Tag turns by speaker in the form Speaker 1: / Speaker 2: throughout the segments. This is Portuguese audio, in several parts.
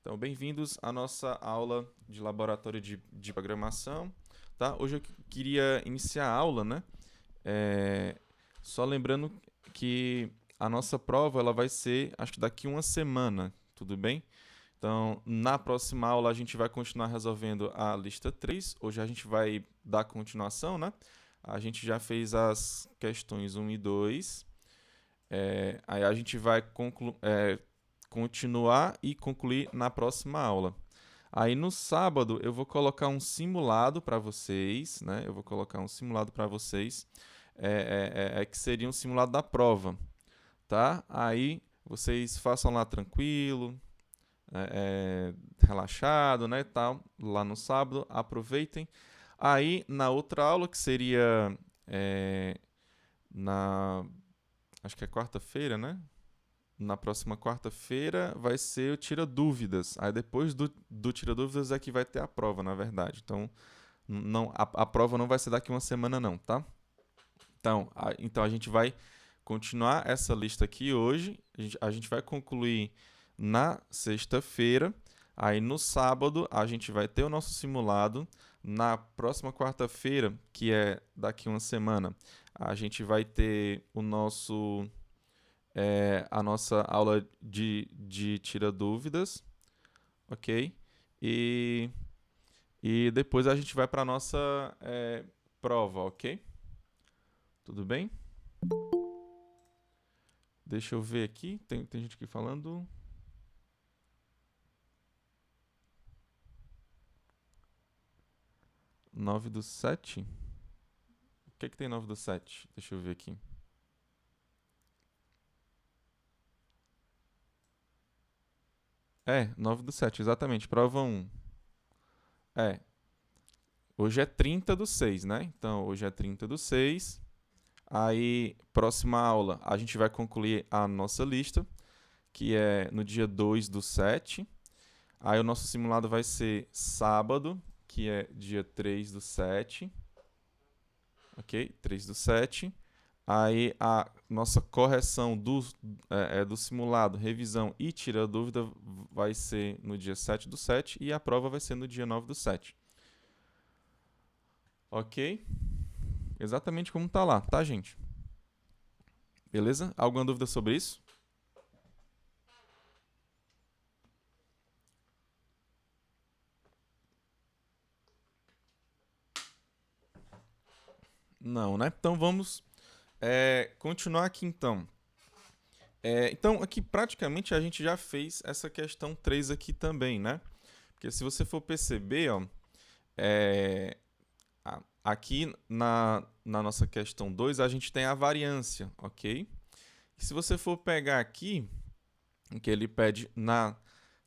Speaker 1: Então, bem-vindos à nossa aula de laboratório de programação, tá? Hoje eu queria iniciar a aula, né? É, Só lembrando que a nossa prova ela vai ser, acho que daqui uma semana, tudo bem? Então, na próxima aula a gente vai continuar resolvendo a lista 3. Hoje a gente vai dar continuação, né? A gente já fez as questões um e 2. Aí a gente vai continuar e concluir na próxima aula. Aí no sábado eu vou colocar um simulado para vocês, né? Eu vou colocar um simulado para vocês, que seria um simulado da prova, tá? Aí vocês façam lá tranquilo, relaxado, né, tal, lá no sábado, aproveitem. Aí na outra aula que seria é, na, acho que é quarta-feira, né? Na próxima quarta-feira vai ser o Tira Dúvidas. Aí depois do Tira Dúvidas é que vai ter a prova, na verdade. Então, não, a prova não vai ser daqui uma semana, não, tá? Então a gente vai continuar essa lista aqui hoje. A gente vai concluir na sexta-feira. Aí no sábado a gente vai ter o nosso simulado. Na próxima quarta-feira, que é daqui uma semana, a gente vai ter a nossa aula de tira dúvidas, ok? E, e depois a gente vai para a nossa prova, ok? Tudo bem? Deixa eu ver aqui, tem gente aqui falando. 9/7? O que tem 9/7? Deixa eu ver aqui. É, 9/7, exatamente, prova 1. É, hoje é 30/6, né? Então, hoje é 30/6. Aí, próxima aula, a gente vai concluir a nossa lista, que é no dia 2/7. Aí, o nosso simulado vai ser sábado, que é dia 3/7. Ok? 3/7. Aí, a nossa correção do simulado, revisão e tira dúvida vai ser no dia 7/7 e a prova vai ser no dia 9/7. Ok? Exatamente como tá lá, tá, gente? Beleza? Alguma dúvida sobre isso? Não, né? Então vamos continuar aqui então. Então, aqui praticamente a gente já fez essa questão 3 aqui também, né? Porque se você for perceber, ó, é, aqui na nossa questão 2 a gente tem a variância, ok? E se você for pegar aqui, o que ele pede na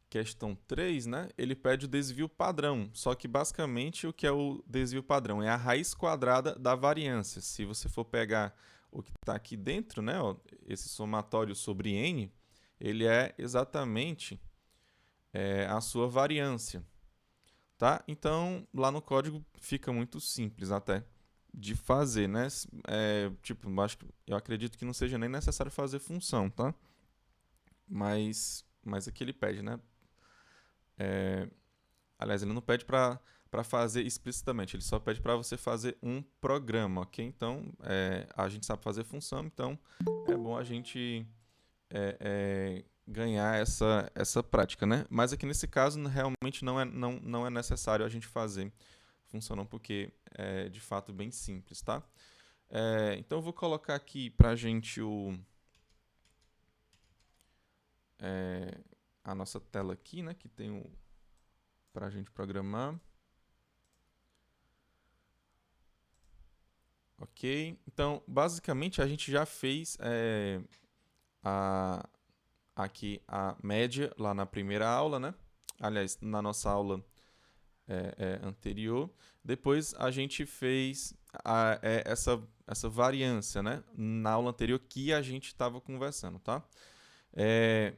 Speaker 1: questão 3, né? Ele pede o desvio padrão. Só que basicamente o que é o desvio padrão? É a raiz quadrada da variância. Se você for pegar o que está aqui dentro, né? Ó, esse somatório sobre n, ele é exatamente a sua variância. Tá? Então, lá no código fica muito simples até de fazer, né? Tipo, eu acredito que não seja nem necessário fazer função, tá? Mas aqui ele pede, né? Aliás, ele não pede para fazer explicitamente, ele só pede para você fazer um programa, ok? Então, a gente sabe fazer função, então é bom a gente ganhar essa prática, né? Mas aqui nesse caso, realmente não é necessário a gente fazer função, não, porque é de fato bem simples, tá? Então, eu vou colocar aqui para a gente a nossa tela aqui, né? Que tem para a gente programar. Ok? Então, basicamente, a gente já fez a, aqui a média lá na primeira aula, né? Aliás, na nossa aula anterior. Depois a gente fez essa variância, né? Na aula anterior que a gente estava conversando, tá? É,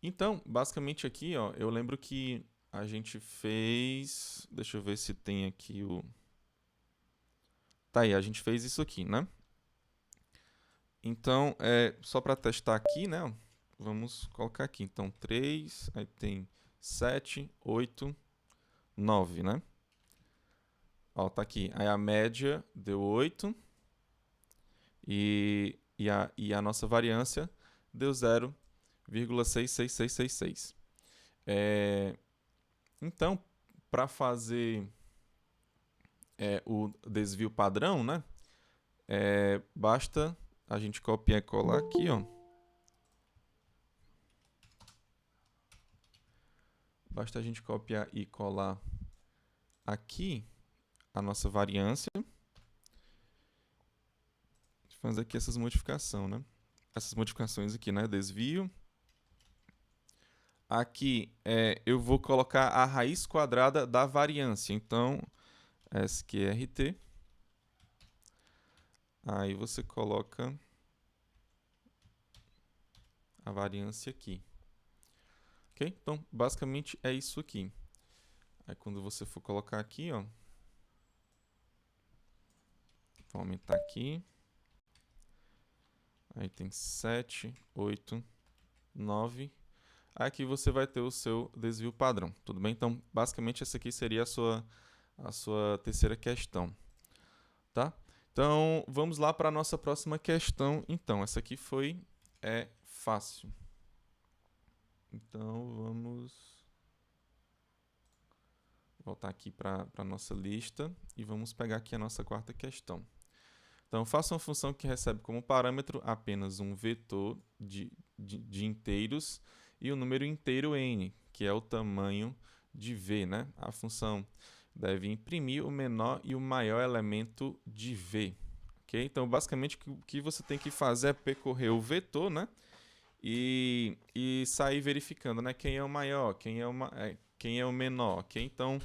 Speaker 1: então, basicamente aqui, ó, eu lembro que a gente fez. Deixa eu ver se tem aqui o. Tá aí, a gente fez isso aqui, né? Então, só para testar aqui, né? Vamos colocar aqui. Então, 3, aí tem 7, 8, 9, né? Ó, tá aqui. Aí a média deu 8 e a nossa variância deu 0,66666. Então, para fazer o desvio padrão, né? Basta a gente copiar e colar aqui, ó. Basta a gente copiar e colar aqui a nossa variância. Fazer aqui essas modificações, né? Essas modificações aqui, né? Desvio. Aqui eu vou colocar a raiz quadrada da variância. Então, SQRT. Aí você coloca a variância aqui. Ok? Então, basicamente é isso aqui. Aí quando você for colocar aqui, ó. Vou aumentar aqui. Aí tem 7, 8, 9. Aqui você vai ter o seu desvio padrão. Tudo bem? Então, basicamente, essa aqui seria a sua terceira questão. Tá? Então, vamos lá para a nossa próxima questão. Então, essa aqui foi fácil. Então, vamos voltar aqui para a nossa lista e vamos pegar aqui a nossa quarta questão. Então, faça uma função que recebe como parâmetro apenas um vetor de inteiros e o número inteiro n, que é o tamanho de v, né? A função deve imprimir o menor e o maior elemento de v. Okay? Então, basicamente, o que você tem que fazer é percorrer o vetor, né? E sair verificando, né? Quem é o maior, quem é o menor. Okay? Então,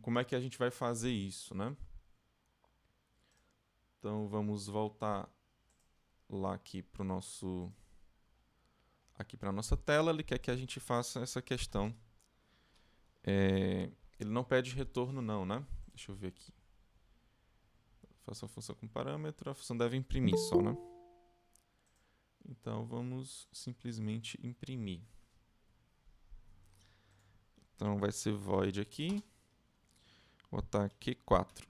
Speaker 1: como é que a gente vai fazer isso, né? Então, vamos voltar lá aqui para a nossa tela. Ele quer que a gente faça essa questão. Ele não pede retorno não, né? Deixa eu ver aqui. Faça uma função com parâmetro, a função deve imprimir só, né? Então, vamos simplesmente imprimir. Então, vai ser void aqui. Vou botar Q4.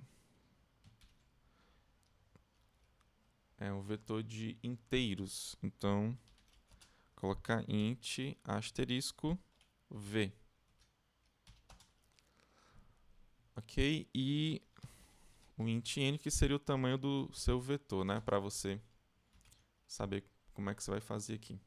Speaker 1: É um vetor de inteiros. Então, colocar int asterisco v. Ok? E o int n, que seria o tamanho do seu vetor, né? Para você saber como é que você vai fazer aqui.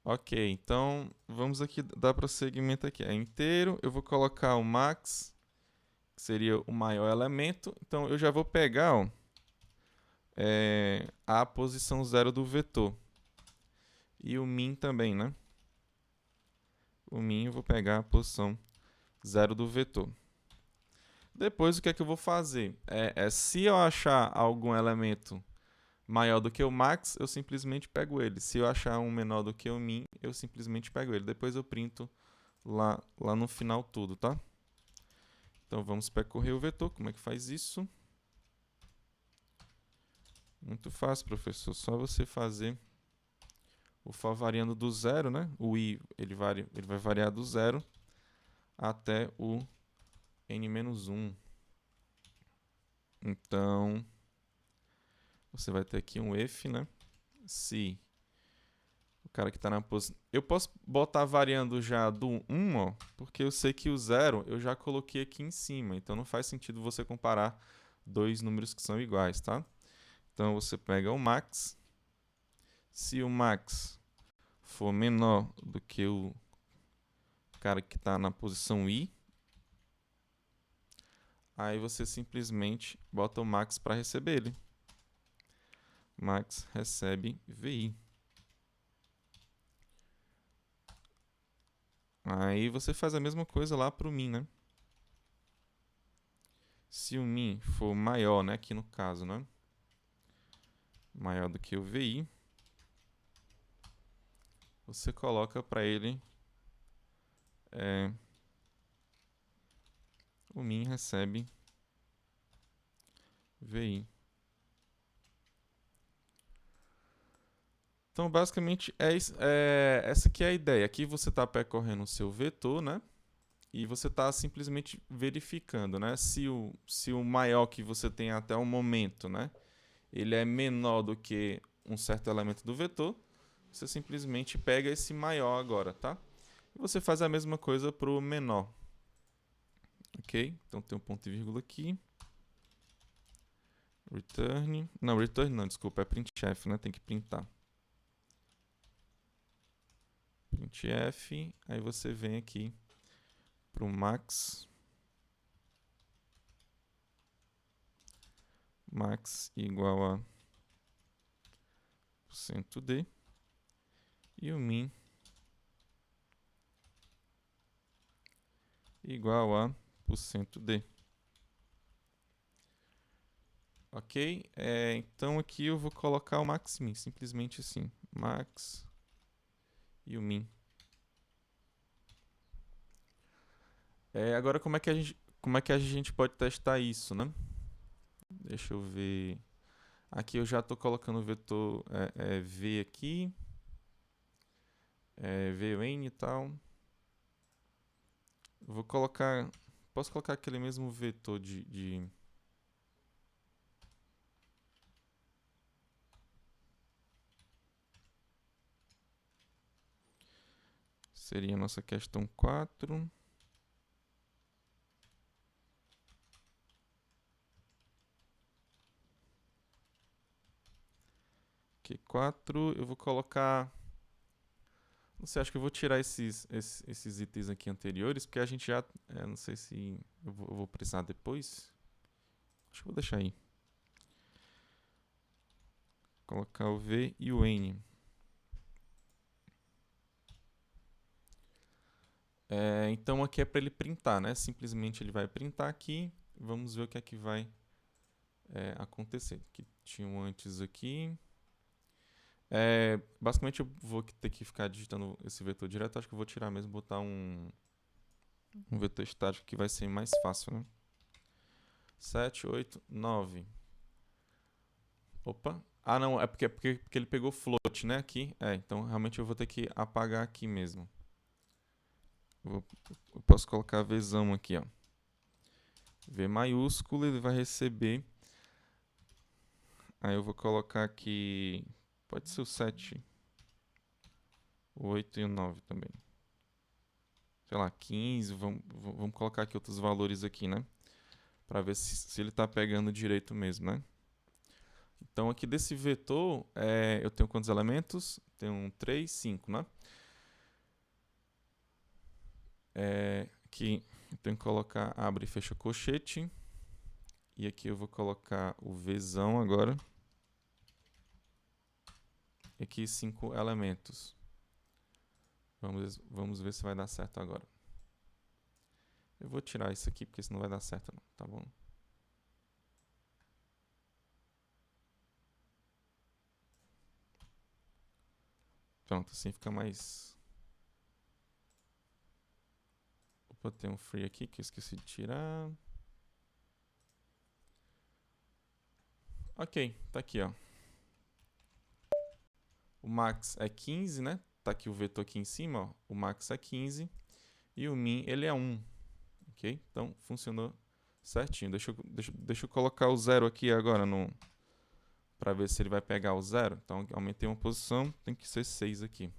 Speaker 1: Ok, então vamos aqui dar prosseguimento aqui. É inteiro, eu vou colocar o max, que seria o maior elemento. Então eu já vou pegar ó, a posição 0 do vetor. E o min também, né? O min eu vou pegar a posição 0 do vetor. Depois o que é que eu vou fazer? Se eu achar algum elemento maior do que o max, eu simplesmente pego ele. Se eu achar um menor do que o min, eu simplesmente pego ele. Depois eu printo lá no final tudo, tá? Então vamos percorrer o vetor. Como é que faz isso? Muito fácil, professor. Só você fazer o for variando do zero, né? O i ele vai variar do zero até o n-1. Então, você vai ter aqui um if, né? Se o cara que está na posição... Eu posso botar variando já do 1, ó, porque eu sei que o 0 eu já coloquei aqui em cima. Então, não faz sentido você comparar dois números que são iguais, tá? Então, você pega o max. Se o max for menor do que o cara que está na posição i, aí você simplesmente bota o max para receber ele. Max recebe VI. Aí você faz a mesma coisa lá para o min, né? Se o min for maior, né, aqui no caso, né? Maior do que o VI, você coloca para ele o min recebe VI. Então, basicamente, essa aqui é a ideia. Aqui você está percorrendo o seu vetor, né? E você está simplesmente verificando, né? Se o maior que você tem até o momento, né? Ele é menor do que um certo elemento do vetor, você simplesmente pega esse maior agora, tá? E você faz a mesma coisa para o menor. Ok? Então tem um ponto e vírgula aqui. Return. Não, return não, desculpa, é printf, né? Tem que printar. Printf, aí você vem aqui para o max. Max igual a %d. E o min igual a %d. Ok? Então aqui eu vou colocar o max min, simplesmente assim. Max e o min. Agora como é que a gente pode testar isso, né? Deixa eu ver. Aqui eu já estou colocando o vetor v aqui. VN e tal. Vou colocar... Posso colocar aquele mesmo vetor de seria a nossa questão 4. Aqui 4, eu vou colocar... Não sei, acho que eu vou tirar esses itens aqui anteriores, porque a gente já... não sei se eu vou precisar depois. Acho que eu vou deixar aí. Colocar o V e o N. Então aqui é para ele printar, né? Simplesmente ele vai printar aqui. Vamos ver o que é que vai acontecer. Aqui tinha um antes aqui. Basicamente eu vou ter que ficar digitando esse vetor direto. Acho que eu vou tirar mesmo, botar um vetor estático que vai ser mais fácil, né? 7, 8, 9. Opa. Ah, não, é porque ele pegou float, né? Aqui. Então realmente eu vou ter que apagar aqui mesmo. Eu posso colocar Vzão aqui, ó. V maiúsculo, ele vai receber. Aí eu vou colocar aqui... Pode ser o 7, o 8 e o 9 também. Sei lá, 15. Vamos colocar aqui outros valores aqui, né? Para ver se ele está pegando direito mesmo, né? Então aqui desse vetor, eu tenho quantos elementos? Tenho 3, 5, né? Aqui eu tenho que colocar abre e fecha colchete. E aqui eu vou colocar o Vzão agora. E aqui 5 elementos. Vamos ver se vai dar certo agora. Eu vou tirar isso aqui, porque senão vai dar certo não, tá bom? Pronto, assim fica mais... Opa, tem um free aqui que eu esqueci de tirar. Ok, tá aqui, ó. O max é 15, né? Tá aqui o vetor aqui em cima, ó. O max é 15 e o min ele é 1. Ok? Então funcionou certinho. Deixa eu colocar o 0 aqui agora para ver se ele vai pegar o 0. Então aumentei uma posição, tem que ser 6 aqui.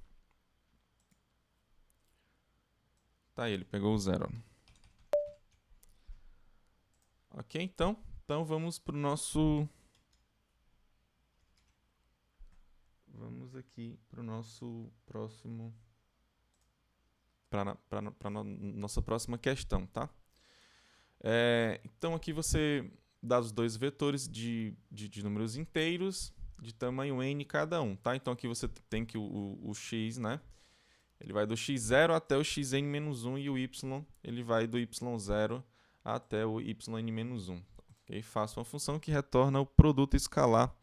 Speaker 1: Tá aí, ele pegou o 0. Ok, então vamos para o nosso... Vamos aqui para o nosso próximo... Para nossa próxima questão, tá? Então aqui você dá os dois vetores de números inteiros de tamanho n cada um, tá? Então aqui você tem que o x, né? Ele vai do x0 até o xn-1 e o y, ele vai do y0 até o yn-1. Okay? Faço uma função que retorna o produto escalar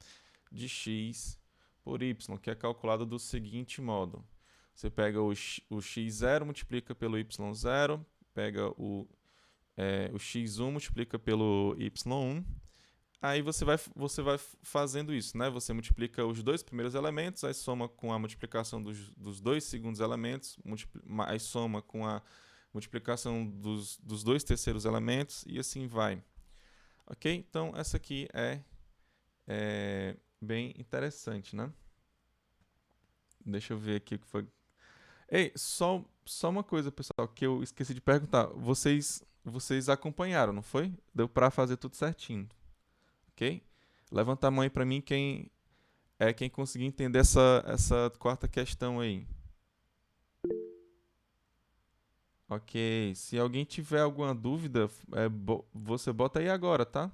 Speaker 1: de x por y, que é calculado do seguinte modo. Você pega o x0, multiplica pelo y0, pega o x1 multiplica pelo y1, aí você vai fazendo isso, né? Você multiplica os dois primeiros elementos, aí soma com a multiplicação dos dois segundos elementos, aí soma com a multiplicação dos dois terceiros elementos e assim vai. Ok? Então, essa aqui é bem interessante, né? Deixa eu ver aqui o que foi. Ei, só uma coisa, pessoal, que eu esqueci de perguntar. Vocês acompanharam, não foi? Deu pra fazer tudo certinho, ok? Levanta a mão aí pra mim quem conseguir entender essa quarta questão aí. Ok, se alguém tiver alguma dúvida, você bota aí agora, tá?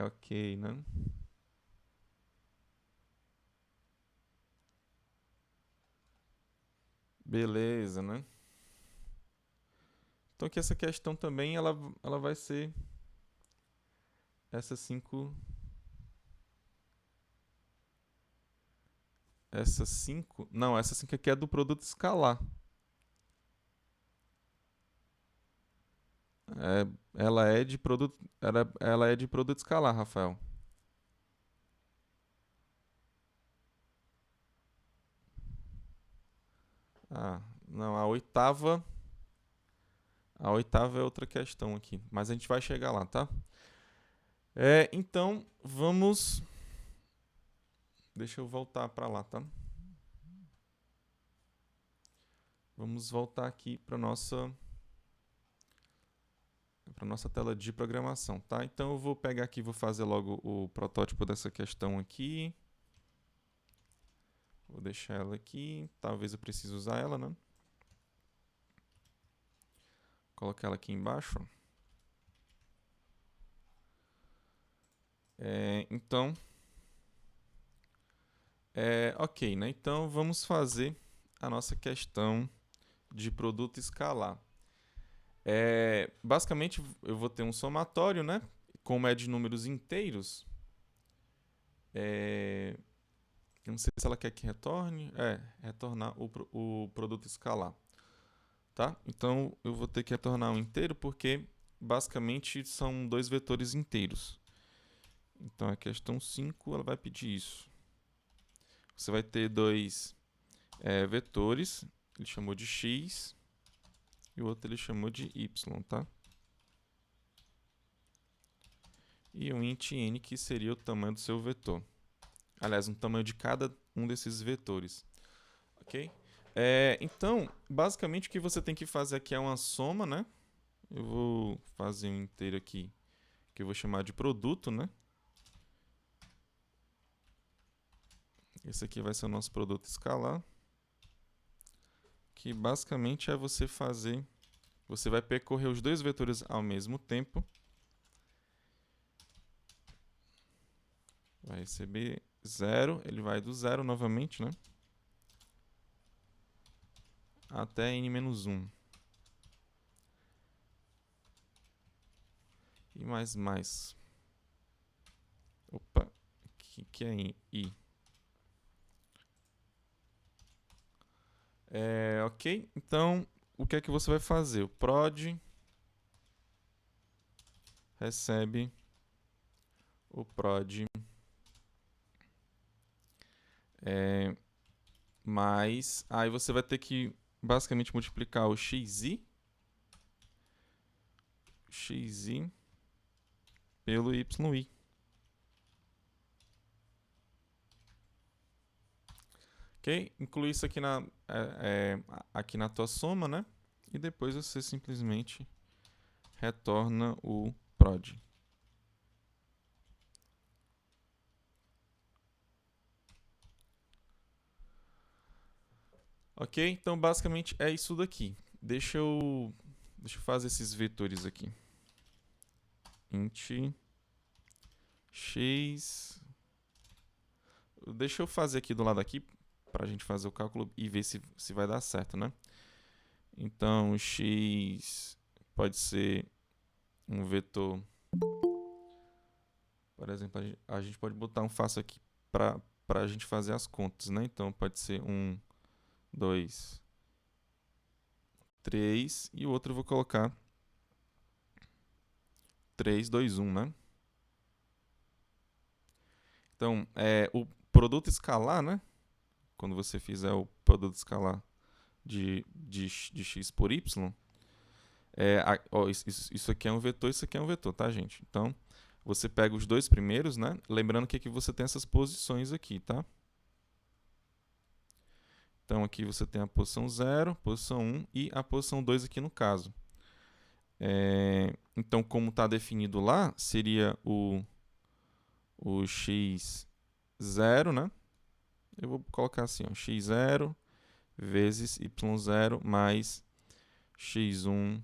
Speaker 1: Ok, né? Beleza, né? Então aqui essa questão também, ela vai ser essas cinco, não, essa 5 aqui é do produto escalar. Ela é de produto escalar, Rafael. Ah, não, a oitava é outra questão aqui, mas a gente vai chegar lá, tá? Então, deixa eu voltar para lá, tá? Vamos voltar aqui para nossa tela de programação, tá? Então eu vou pegar aqui, vou fazer logo o protótipo dessa questão aqui. Vou deixar ela aqui, talvez eu precise usar ela, né? Colocar ela aqui embaixo. Então, ok, né? Então vamos fazer a nossa questão de produto escalar. Basicamente, eu vou ter um somatório, né? Como é de números inteiros, eu não sei se ela quer que retorne. Retornar o produto escalar. Tá? Então, eu vou ter que retornar um inteiro porque, basicamente, são dois vetores inteiros. Então, a questão 5 ela vai pedir isso. Você vai ter dois vetores. Ele chamou de x e o outro ele chamou de y, tá? E um int n, que seria o tamanho do seu vetor. Aliás, um tamanho de cada um desses vetores. Ok? Então, basicamente, o que você tem que fazer aqui é uma soma, né? Eu vou fazer um inteiro aqui, que eu vou chamar de produto, né? Esse aqui vai ser o nosso produto escalar. Que basicamente é você fazer... Você vai percorrer os dois vetores ao mesmo tempo. Vai receber 0, ele vai do 0 novamente, né? Até n-1. E mais. Opa, que é i? Ok, então o que é que você vai fazer? O prod recebe o prod mais... Aí você vai ter que basicamente multiplicar o xi pelo yi. Ok? Inclui isso aqui na tua soma, né? E depois você simplesmente retorna o prod. Ok? Então, basicamente, é isso daqui. Deixa eu fazer esses vetores aqui. Int x... Deixa eu fazer aqui do lado aqui, para a gente fazer o cálculo e ver se vai dar certo, né? Então, x pode ser um vetor... Por exemplo, a gente pode botar um fácil aqui para a gente fazer as contas, né? Então, pode ser 1, 2, 3 e o outro eu vou colocar 3, 2, 1, né? Então, o produto escalar, né? Quando você fizer o produto escalar de x por y, isso aqui é um vetor, isso aqui é um vetor, tá, gente? Então, você pega os dois primeiros, né? Lembrando que aqui você tem essas posições aqui, tá? Então, aqui você tem a posição 0, posição 1 e a posição 2 aqui no caso. Então, como está definido lá, seria o x0, né? Eu vou colocar assim, ó, x0 vezes y0 mais x1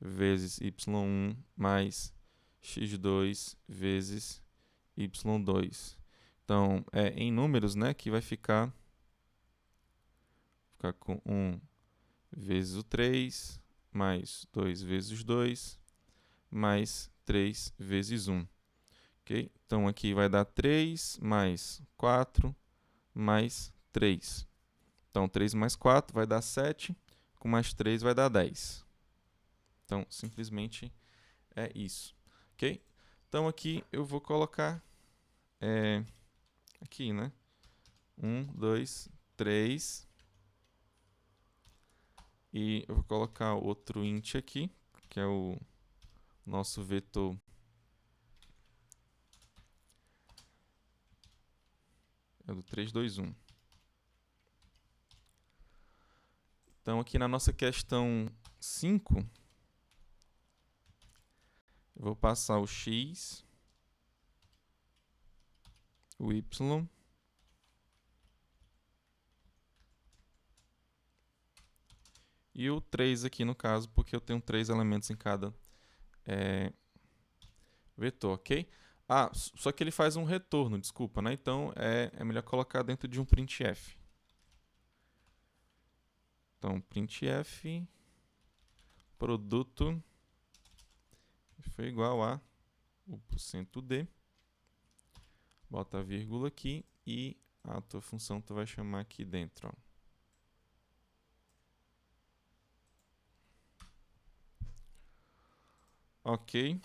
Speaker 1: vezes y1 mais x2 vezes y2. Então, em números, né, que vai ficar com 1 vezes o 3, mais 2 vezes 2, mais 3 vezes 1. Okay? Então, aqui vai dar 3 mais 4 mais 3. Então, 3 mais 4 vai dar 7, com mais 3 vai dar 10. Então, simplesmente é isso. Ok? Então, aqui eu vou colocar aqui, né? 1, 2, 3. E eu vou colocar outro int aqui, que é o nosso vetor. É do 3, 2, 1. Então, aqui na nossa questão 5, eu vou passar o x, o y, e o 3 aqui no caso, porque eu tenho 3 elementos em cada vetor, ok? Ah, só que ele faz um retorno, desculpa, né? Então, é melhor colocar dentro de um printf. Então, printf, produto, foi igual a o %d, bota a vírgula aqui e a tua função tu vai chamar aqui dentro, ó. Ok.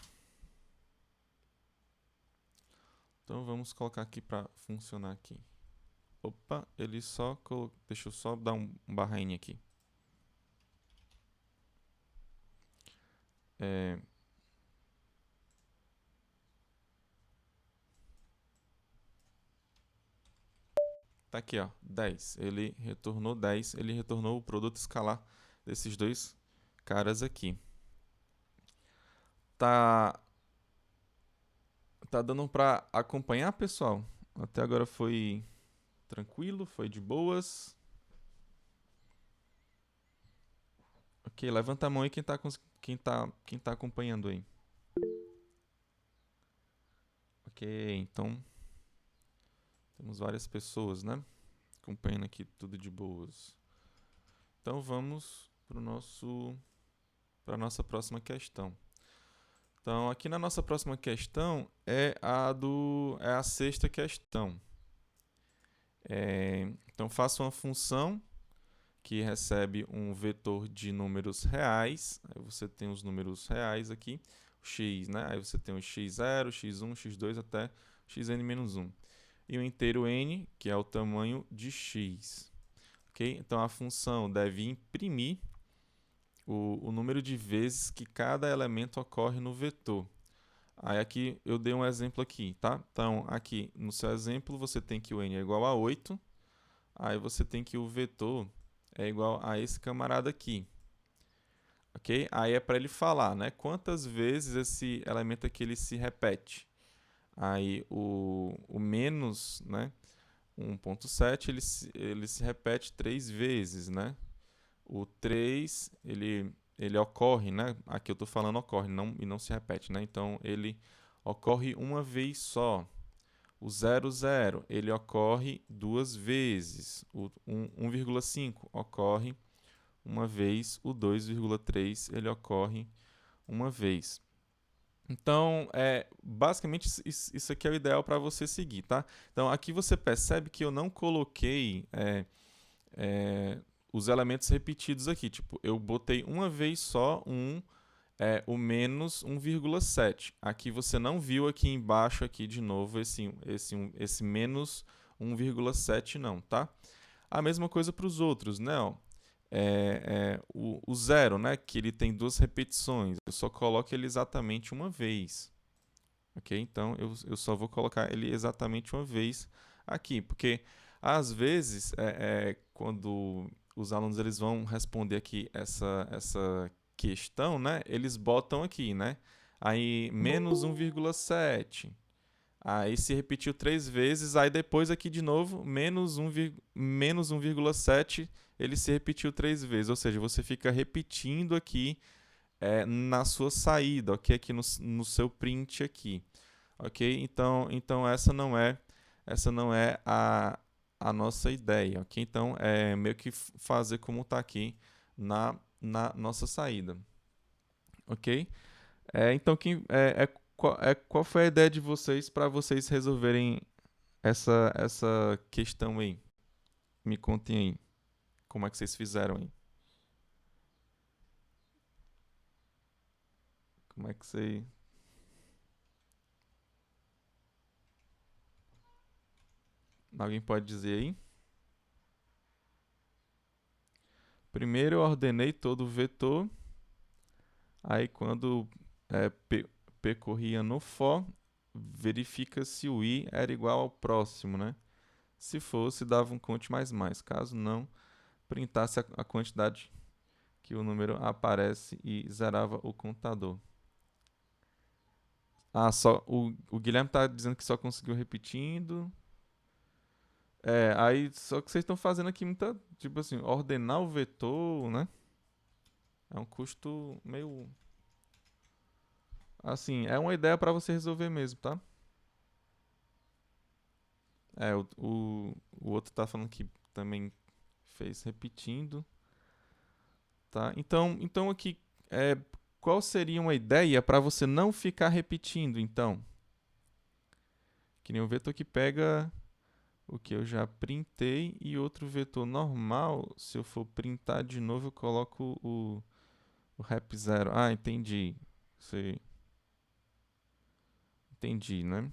Speaker 1: Então vamos colocar aqui para funcionar aqui. Opa, ele só colocou. Deixa eu só dar um barra N aqui. Tá aqui, ó, 10. Ele retornou 10, ele retornou o produto escalar desses dois caras aqui. Tá dando para acompanhar, pessoal? Até agora foi tranquilo, foi de boas. Ok, levanta a mão aí quem tá acompanhando aí. Ok, então temos várias pessoas, né? Acompanhando aqui tudo de boas. Então vamos para a nossa próxima questão. Então, aqui na nossa próxima questão é a sexta questão. Então, faça uma função que recebe um vetor de números reais. Aí você tem os números reais aqui, o x, né? Aí você tem o x0, x1, x2 até xn-1. E o inteiro n, que é o tamanho de x. Okay? Então, a função deve imprimir o número de vezes que cada elemento ocorre no vetor. Aí aqui eu dei um exemplo aqui, tá? Então, aqui no seu exemplo, você tem que o n é igual a 8. Aí você tem que o vetor é igual a esse camarada aqui. Ok? Aí é para ele falar, né? Quantas vezes esse elemento aqui ele se repete. Aí o menos, né? 1.7 ele se repete 3 vezes, né? O 3 ele ocorre, né? Aqui eu estou falando ocorre e não se repete, né? Então ele ocorre uma vez só. O 0,0 ele ocorre duas vezes. O 1,5 ocorre uma vez. O 2,3 ele ocorre uma vez. Então, basicamente, isso aqui é o ideal para você seguir, tá? Então, aqui você percebe que eu não coloquei os elementos repetidos aqui. Tipo, eu botei uma vez só o menos 1,7. Aqui você não viu aqui embaixo aqui de novo esse menos 1,7 não, tá? A mesma coisa para os outros, né? Ó. O zero, né? Que ele tem duas repetições. Eu só coloco ele exatamente uma vez. Ok? Então eu só vou colocar ele exatamente uma vez aqui, porque às vezes quando os alunos eles vão responder aqui essa questão, né? Eles botam aqui, né? Aí menos 1,7. Aí se repetiu três vezes, aí depois aqui de novo, menos 1,7, ele se repetiu três vezes. Ou seja, você fica repetindo aqui na sua saída, ok? Aqui no seu print aqui. Ok? Então essa não é a nossa ideia, ok? Então é meio que fazer como está aqui na nossa saída. Ok? Então, qual foi a ideia de vocês para vocês resolverem essa questão aí? Me contem aí. Como é que vocês fizeram aí? Como é que você. Alguém pode dizer aí? Primeiro eu ordenei todo o vetor. Aí quando percorria no for, verifica se o i era igual ao próximo, né? Se fosse, dava um conte mais mais. Caso não, printasse a quantidade que o número aparece e zerava o contador. Só o Guilherme tá dizendo que só conseguiu repetindo. Aí só que vocês estão fazendo aqui muita, tipo assim, ordenar o vetor, né? É um custo meio assim, é uma ideia para você resolver mesmo, tá? O outro tá falando que também fez repetindo, tá? Então aqui, qual seria uma ideia para você não ficar repetindo, então? Que nem um vetor que pega o que eu já printei e outro vetor normal, se eu for printar de novo, eu coloco o rep 0. Entendi. Entendi, né?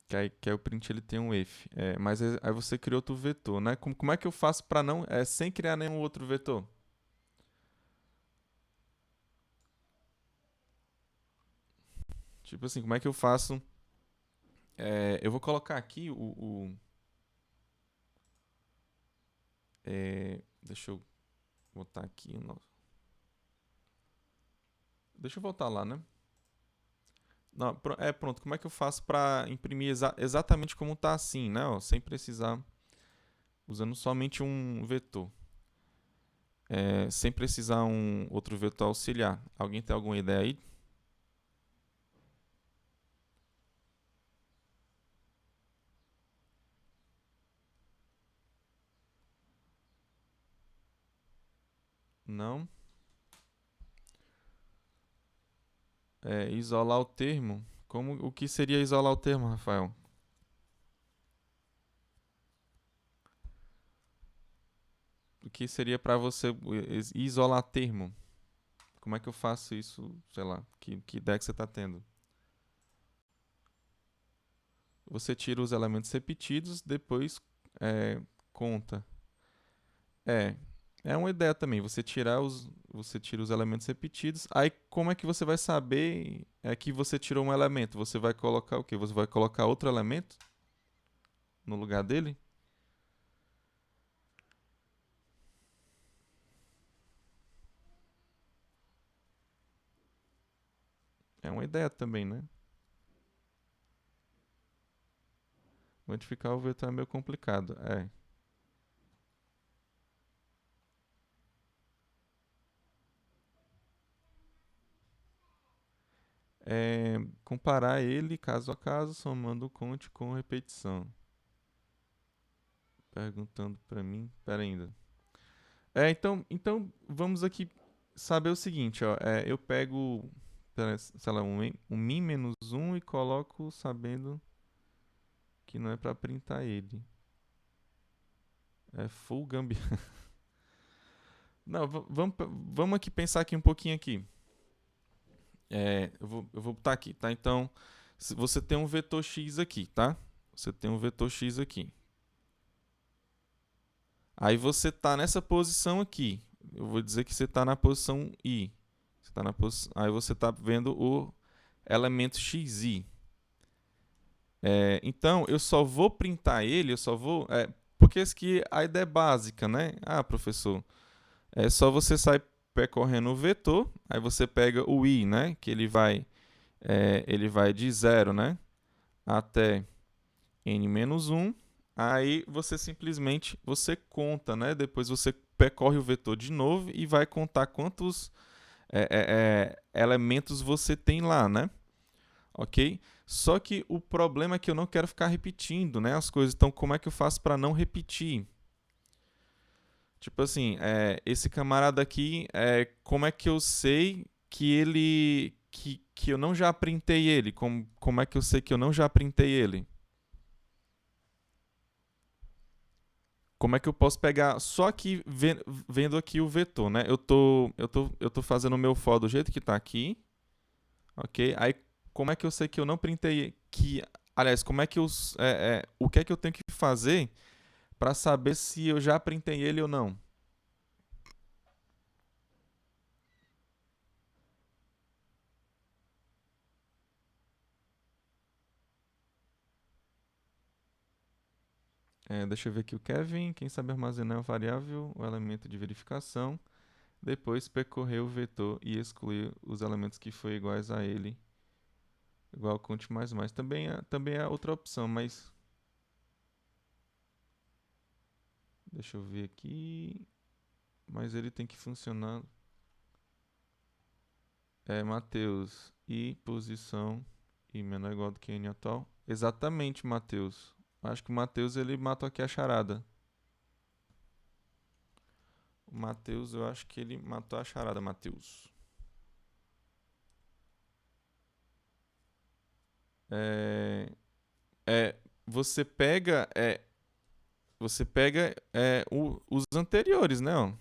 Speaker 1: Que aí o print ele tem um if. Mas aí você criou outro vetor, né? Como é que eu faço para não... sem criar nenhum outro vetor? Tipo assim, como é que eu faço... eu vou colocar aqui deixa eu botar aqui o nosso... Deixa eu voltar lá, né? Não, pronto. Como é que eu faço para imprimir exatamente como tá assim, né? Ó, sem precisar... Usando somente um vetor. Sem precisar um outro vetor auxiliar. Alguém tem alguma ideia aí? Não? Isolar o termo? O que seria isolar o termo, Rafael? O que seria para você isolar termo? Como é que eu faço isso? Sei lá, que ideia que você está tendo? Você tira os elementos repetidos, depois conta. É, é uma ideia também. Você tira os elementos repetidos. Aí como é que você vai saber que você tirou um elemento? Você vai colocar o quê? Você vai colocar outro elemento no lugar dele? É uma ideia também, né? Modificar o vetor é meio complicado. Comparar ele caso a caso, somando o conte com repetição. Perguntando para mim. Pera ainda. Então vamos aqui saber o seguinte, ó. Eu pego, sei lá, um min menos 1 e coloco sabendo que não é para printar ele. É full gambiarra. Não, vamos aqui pensar aqui um pouquinho aqui. Eu vou botar aqui, tá? Então, se você tem um vetor x aqui, tá? Você tem um vetor x aqui. Aí você está nessa posição aqui. Eu vou dizer que você está na posição I. Aí você está vendo o elemento xi. Então, eu só vou printar ele, porque isso aqui a ideia é básica, né? Ah, professor, é só você sair percorrendo o vetor, aí você pega o I, né? Que ele vai de 0, né? Até n-1. Aí você simplesmente conta, né? Depois você percorre o vetor de novo e vai contar quantos elementos você tem lá, né? Ok? Só que o problema é que eu não quero ficar repetindo, né, as coisas. Então, como é que eu faço para não repetir? Tipo assim, esse camarada aqui, como é que eu sei que eu não já printei ele? Como é que eu sei que eu não já printei ele? Como é que eu posso pegar só aqui vendo aqui o vetor, né? Eu tô fazendo o meu for do jeito que está aqui, ok? Aí como é que eu sei que eu não printei aliás, como é que o que é que eu tenho que fazer para saber se eu já printei ele ou não? Deixa eu ver aqui o Kevin. Quem sabe armazenar a variável, o elemento de verificação, depois percorrer o vetor e excluir os elementos que foram iguais a ele. Igual conte mais. Também é outra opção, mas deixa eu ver aqui. Mas ele tem que funcionar. Mateus. E posição e menor ou igual do que n atual. Exatamente, Mateus. Acho que o Mateus ele matou aqui a charada. O Mateus, eu acho que ele matou a charada, Mateus. É, é, você pega, os anteriores, né? Ó.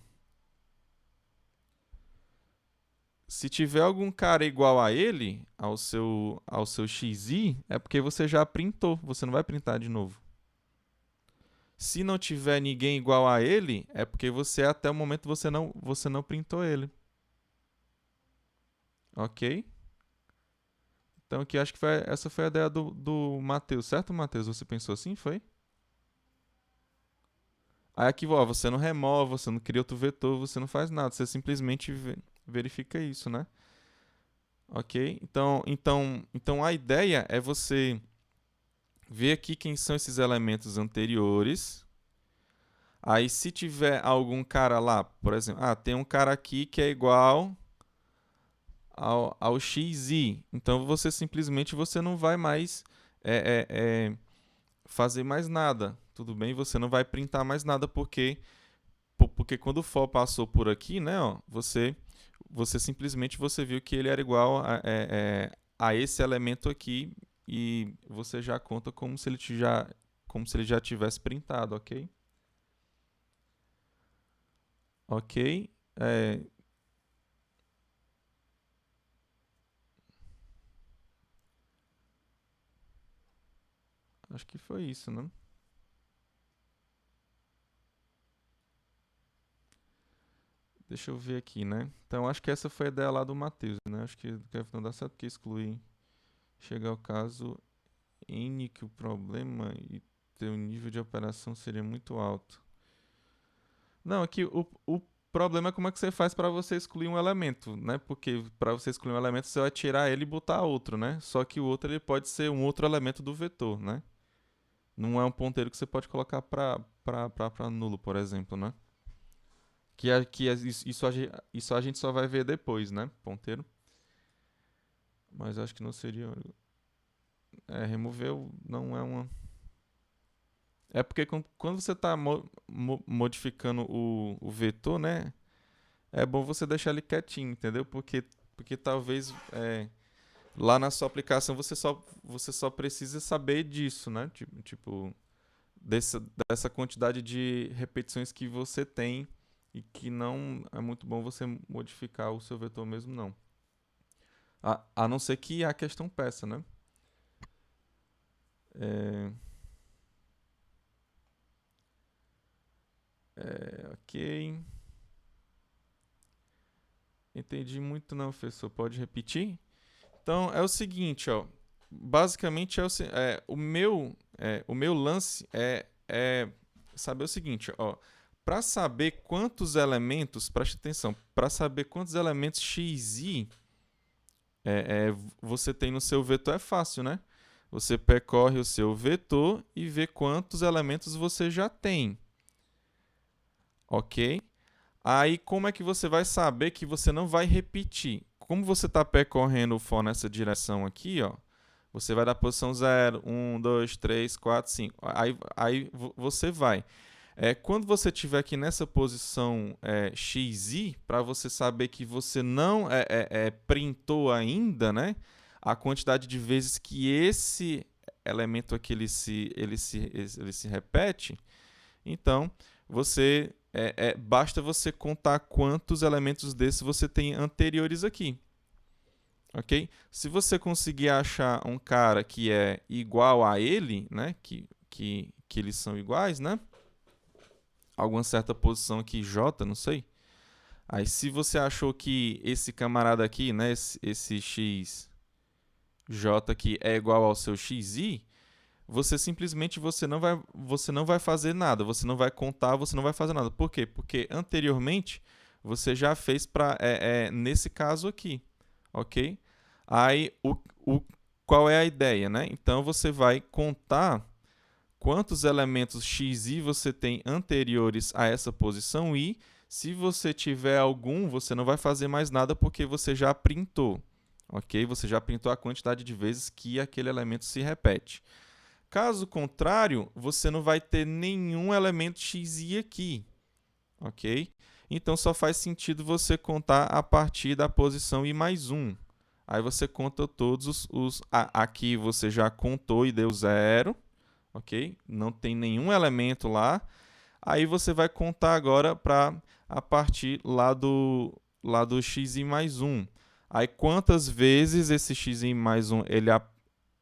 Speaker 1: Se tiver algum cara igual a ele, ao seu XI, é porque você já printou, você não vai printar de novo. Se não tiver ninguém igual a ele, é porque até o momento você não printou ele. Ok? Então aqui acho que essa foi a ideia do Matheus, certo, Matheus? Você pensou assim, foi? Aí aqui, ó, você não remove, você não cria outro vetor, você não faz nada, você simplesmente verifica isso, né? Ok? Então a ideia é você ver aqui quem são esses elementos anteriores. Aí se tiver algum cara lá, por exemplo, tem um cara aqui que é igual ao xi. Então você não vai mais fazer mais nada. Tudo bem? Você não vai printar mais nada porque quando o for passou por aqui, né, ó, você simplesmente viu que ele era igual a esse elemento aqui e você já conta como se ele já tivesse printado, ok? Ok? Acho que foi isso, né? Deixa eu ver aqui, né? Então acho que essa foi a ideia lá do Matheus, né? Acho que não dá certo porque excluir. Chega ao caso N que o problema e teu nível de operação seria muito alto. Não, aqui o problema é como é que você faz para você excluir um elemento, né? Porque para você excluir um elemento você vai tirar ele e botar outro, né? Só que o outro ele pode ser um outro elemento do vetor, né? Não é um ponteiro que você pode colocar para nulo, por exemplo, né? Isso a gente só vai ver depois, né? Ponteiro. Mas acho que não seria. Remover não é uma. É porque quando você está modificando o vetor, né? É bom você deixar ele quietinho, entendeu? Porque talvez lá na sua aplicação você só precisa saber disso, né? Tipo, dessa quantidade de repetições que você tem e que não é muito bom você modificar o seu vetor mesmo, não. A não ser que a questão peça, né? Ok. Entendi muito não, professor. Pode repetir? Então, é o seguinte, ó. Basicamente, o meu lance é saber o seguinte, ó. Para saber quantos elementos, preste atenção, para saber quantos elementos xi você tem no seu vetor é fácil, né? Você percorre o seu vetor e vê quantos elementos você já tem. Ok? Aí, como é que você vai saber que você não vai repetir? Como você está percorrendo o for nessa direção aqui, ó, você vai da posição 0, 1, 2, 3, 4, 5. Aí você vai. Quando você estiver aqui nessa posição XI, para você saber que você não printou ainda, né, a quantidade de vezes que esse elemento aqui ele se repete, então basta você contar quantos elementos desses você tem anteriores aqui. Ok? Se você conseguir achar um cara que é igual a ele, né, que eles são iguais, né? Alguma certa posição aqui, J, não sei. Aí, se você achou que esse camarada aqui, né, esse XJ aqui é igual ao seu XI, você não vai fazer nada, você não vai contar, você não vai fazer nada. Por quê? Porque anteriormente você já fez nesse caso aqui, ok? Aí, qual é a ideia, né? Então, você vai contar quantos elementos xi você tem anteriores a essa posição e se você tiver algum, você não vai fazer mais nada porque você já printou, ok? Você já printou a quantidade de vezes que aquele elemento se repete. Caso contrário, você não vai ter nenhum elemento xi aqui, ok? Então, só faz sentido você contar a partir da posição i mais 1. Aí você conta todos aqui você já contou e deu 0, ok? Não tem nenhum elemento lá. Aí você vai contar agora a partir lá do xi mais 1. Aí quantas vezes esse xi mais 1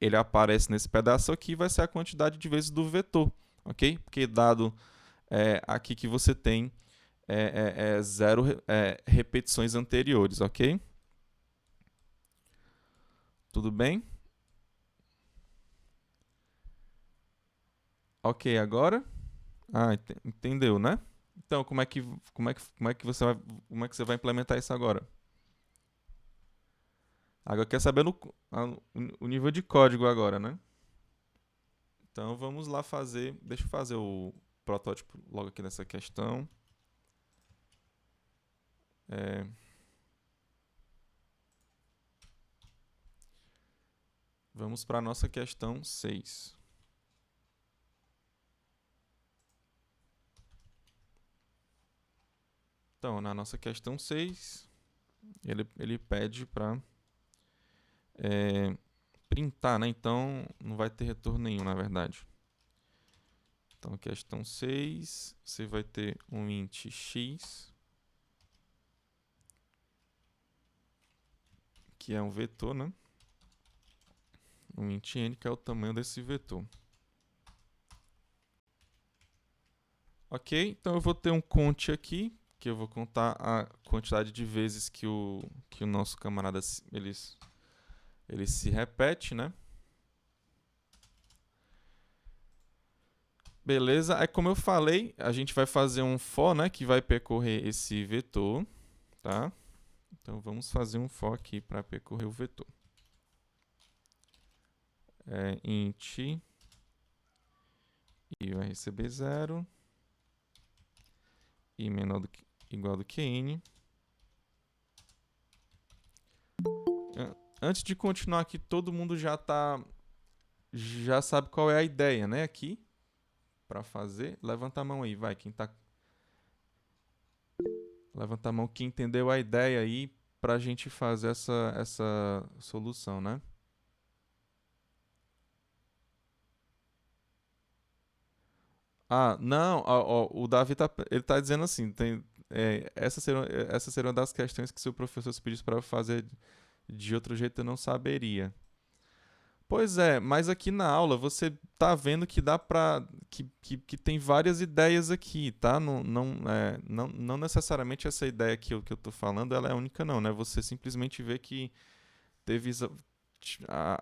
Speaker 1: ele aparece nesse pedaço aqui vai ser a quantidade de vezes do vetor, ok? Porque dado aqui que você tem zero repetições anteriores, ok? Tudo bem? Ok, agora? Entendeu, né? Então, como é que você vai implementar isso agora? Agora quer saber o nível de código agora, né? Então vamos lá fazer. Deixa eu fazer o protótipo logo aqui nessa questão. Vamos para a nossa questão 6. Então, na nossa questão 6, ele pede para printar, né? Então, não vai ter retorno nenhum, na verdade. Então, questão 6, você vai ter um int x, que é um vetor, né? Um int n, que é o tamanho desse vetor. Ok? Então, eu vou ter um count aqui, que eu vou contar a quantidade de vezes que o nosso camarada ele se repete, né? Beleza? Aí, como eu falei, a gente vai fazer um for, né, que vai percorrer esse vetor, tá? Então, vamos fazer um for aqui para percorrer o vetor. Int i vai receber 0, i menor do que, igual do que n. Antes de continuar aqui, todo mundo já sabe qual é a ideia, né? Aqui, para fazer. Levanta a mão aí, vai. Levanta a mão quem entendeu a ideia aí para a gente fazer essa solução, né? Não, ó, o Davi ele tá dizendo assim, essa seria uma das questões que se o professor se pedisse para eu fazer de outro jeito eu não saberia. Pois é, mas aqui na aula você tá vendo que dá pra. Que tem várias ideias aqui, tá? Não necessariamente essa ideia que eu tô falando ela é única, não, né? Você simplesmente vê que teve.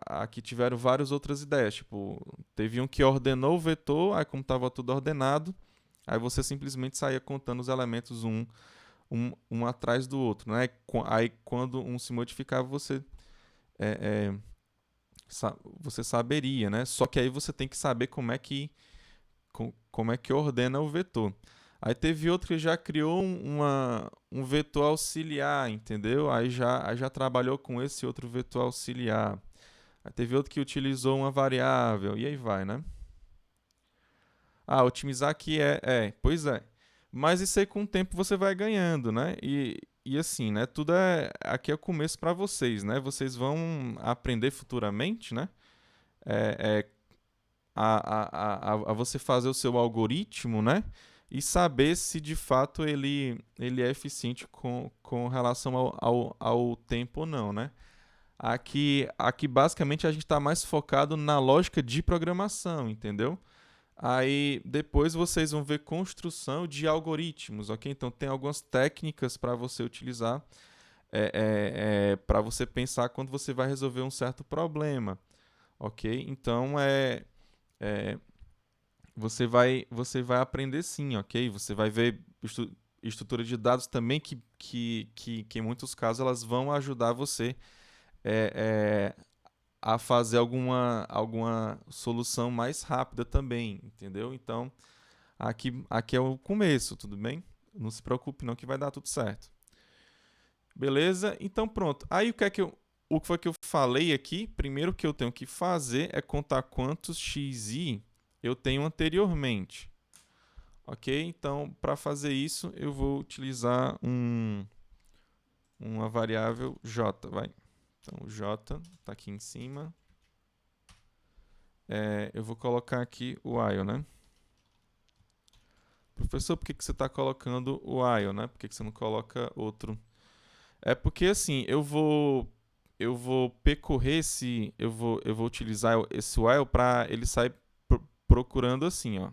Speaker 1: Aqui tiveram várias outras ideias. Tipo, teve um que ordenou o vetor, aí como tava tudo ordenado, aí você simplesmente saía contando os elementos um atrás do outro, né? Aí quando um se modificava, é, é, você saberia, né? Só que aí você tem que saber como é que ordena o vetor. Aí teve outro que já criou um vetor auxiliar, entendeu? Aí já trabalhou com esse outro vetor auxiliar. Aí teve outro que utilizou uma variável, e aí vai, né? Otimizar aqui pois é. Mas isso aí com o tempo você vai ganhando, né? E assim, né? Aqui é o começo para vocês, né? Vocês vão aprender futuramente, né? É, é, a você fazer o seu algoritmo, né? E saber se de fato ele é eficiente com relação ao tempo ou não, né? Aqui basicamente a gente está mais focado na lógica de programação, entendeu? Aí depois vocês vão ver construção de algoritmos, ok? Então tem algumas técnicas para você utilizar para você pensar quando você vai resolver um certo problema, ok? Então é, você vai aprender sim, ok? Você vai ver estrutura de dados também que em muitos casos elas vão ajudar você é, é, a fazer alguma solução mais rápida também, entendeu? Então, aqui é o começo, tudo bem? Não se preocupe não que vai dar tudo certo. Beleza? Então pronto. Aí o que foi que eu falei aqui? Primeiro que eu tenho que fazer é contar quantos xi eu tenho anteriormente. Ok? Então, para fazer isso, eu vou utilizar uma variável j, vai. Então, o j está aqui em cima. Eu vou colocar aqui o while, né? Professor, por que você está colocando o while, né? Por que você não coloca outro? É porque assim, eu vou percorrer eu vou utilizar esse while para ele sair procurando assim, ó.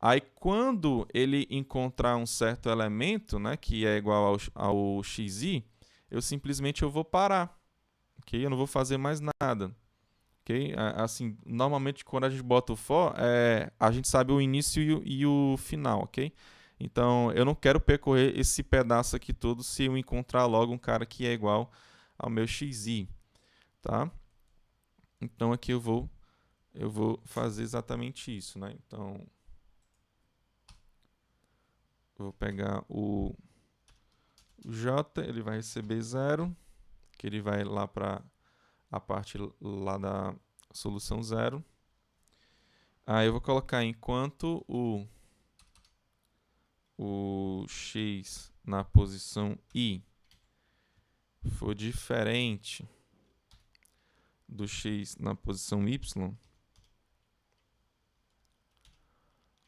Speaker 1: Aí quando ele encontrar um certo elemento, né, que é igual ao xi, eu vou parar, ok? Eu não vou fazer mais nada. Ok? Assim, normalmente quando a gente bota o for, a gente sabe o início e o final, ok? Então, eu não quero percorrer esse pedaço aqui todo se eu encontrar logo um cara que é igual ao meu xi, tá? Então, aqui eu vou fazer exatamente isso, né? Então, eu vou pegar o j, ele vai receber 0, que ele vai lá para a parte lá da solução 0. Aí eu vou colocar enquanto o x na posição i for diferente do x na posição y,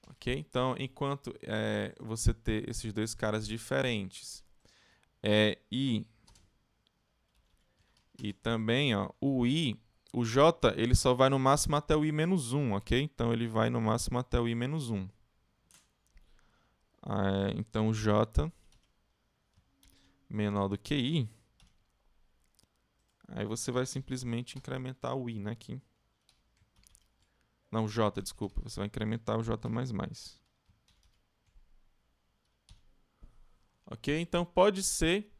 Speaker 1: ok? Então, enquanto você ter esses dois caras diferentes, e também ó, o j, ele só vai no máximo até o i menos 1, ok? Então, ele vai no máximo até o i menos 1. Então, o j menor do que i, aí você vai simplesmente incrementar o i, né? Aqui. Não, o j, desculpa. Você vai incrementar o j++. Ok? Então, pode ser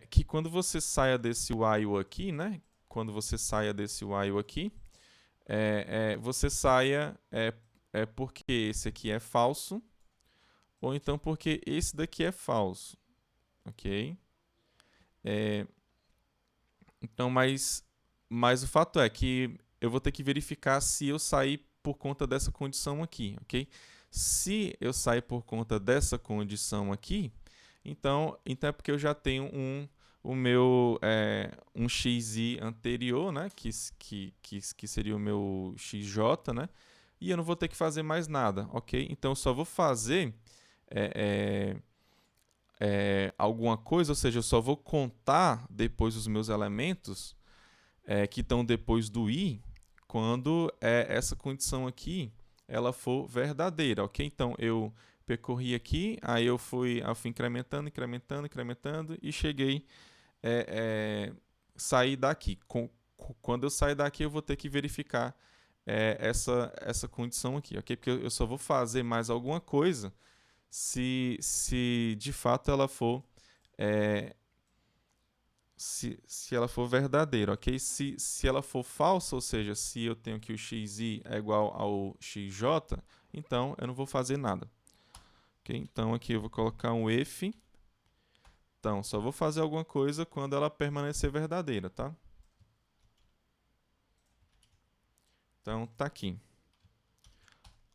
Speaker 1: que quando você saia desse while aqui, né? Quando você saia desse while aqui, você saia porque esse aqui é falso, ou então porque esse daqui é falso. Ok? Então, mas o fato é que eu vou ter que verificar se eu sair por conta dessa condição aqui, ok? Se eu sair por conta dessa condição aqui, então é porque eu já tenho o meu um xi anterior, né? Que seria o meu xj, né? e eu não vou ter que fazer mais nada, ok? Então eu só vou fazer alguma coisa, ou seja, eu só vou contar depois os meus elementos que estão depois do i, quando essa condição aqui ela for verdadeira, ok? Então eu percorri aqui, aí eu fui incrementando, incrementando, incrementando e cheguei, sair daqui. Quando eu sair daqui, eu vou ter que verificar essa condição aqui, ok? Porque eu só vou fazer mais alguma coisa se de fato ela for se ela for verdadeira, ok? Se ela for falsa, ou seja, se eu tenho que o xi é igual ao xj, então eu não vou fazer nada. Ok? Então aqui eu vou colocar um if. Então, só vou fazer alguma coisa quando ela permanecer verdadeira, tá? Então, tá aqui.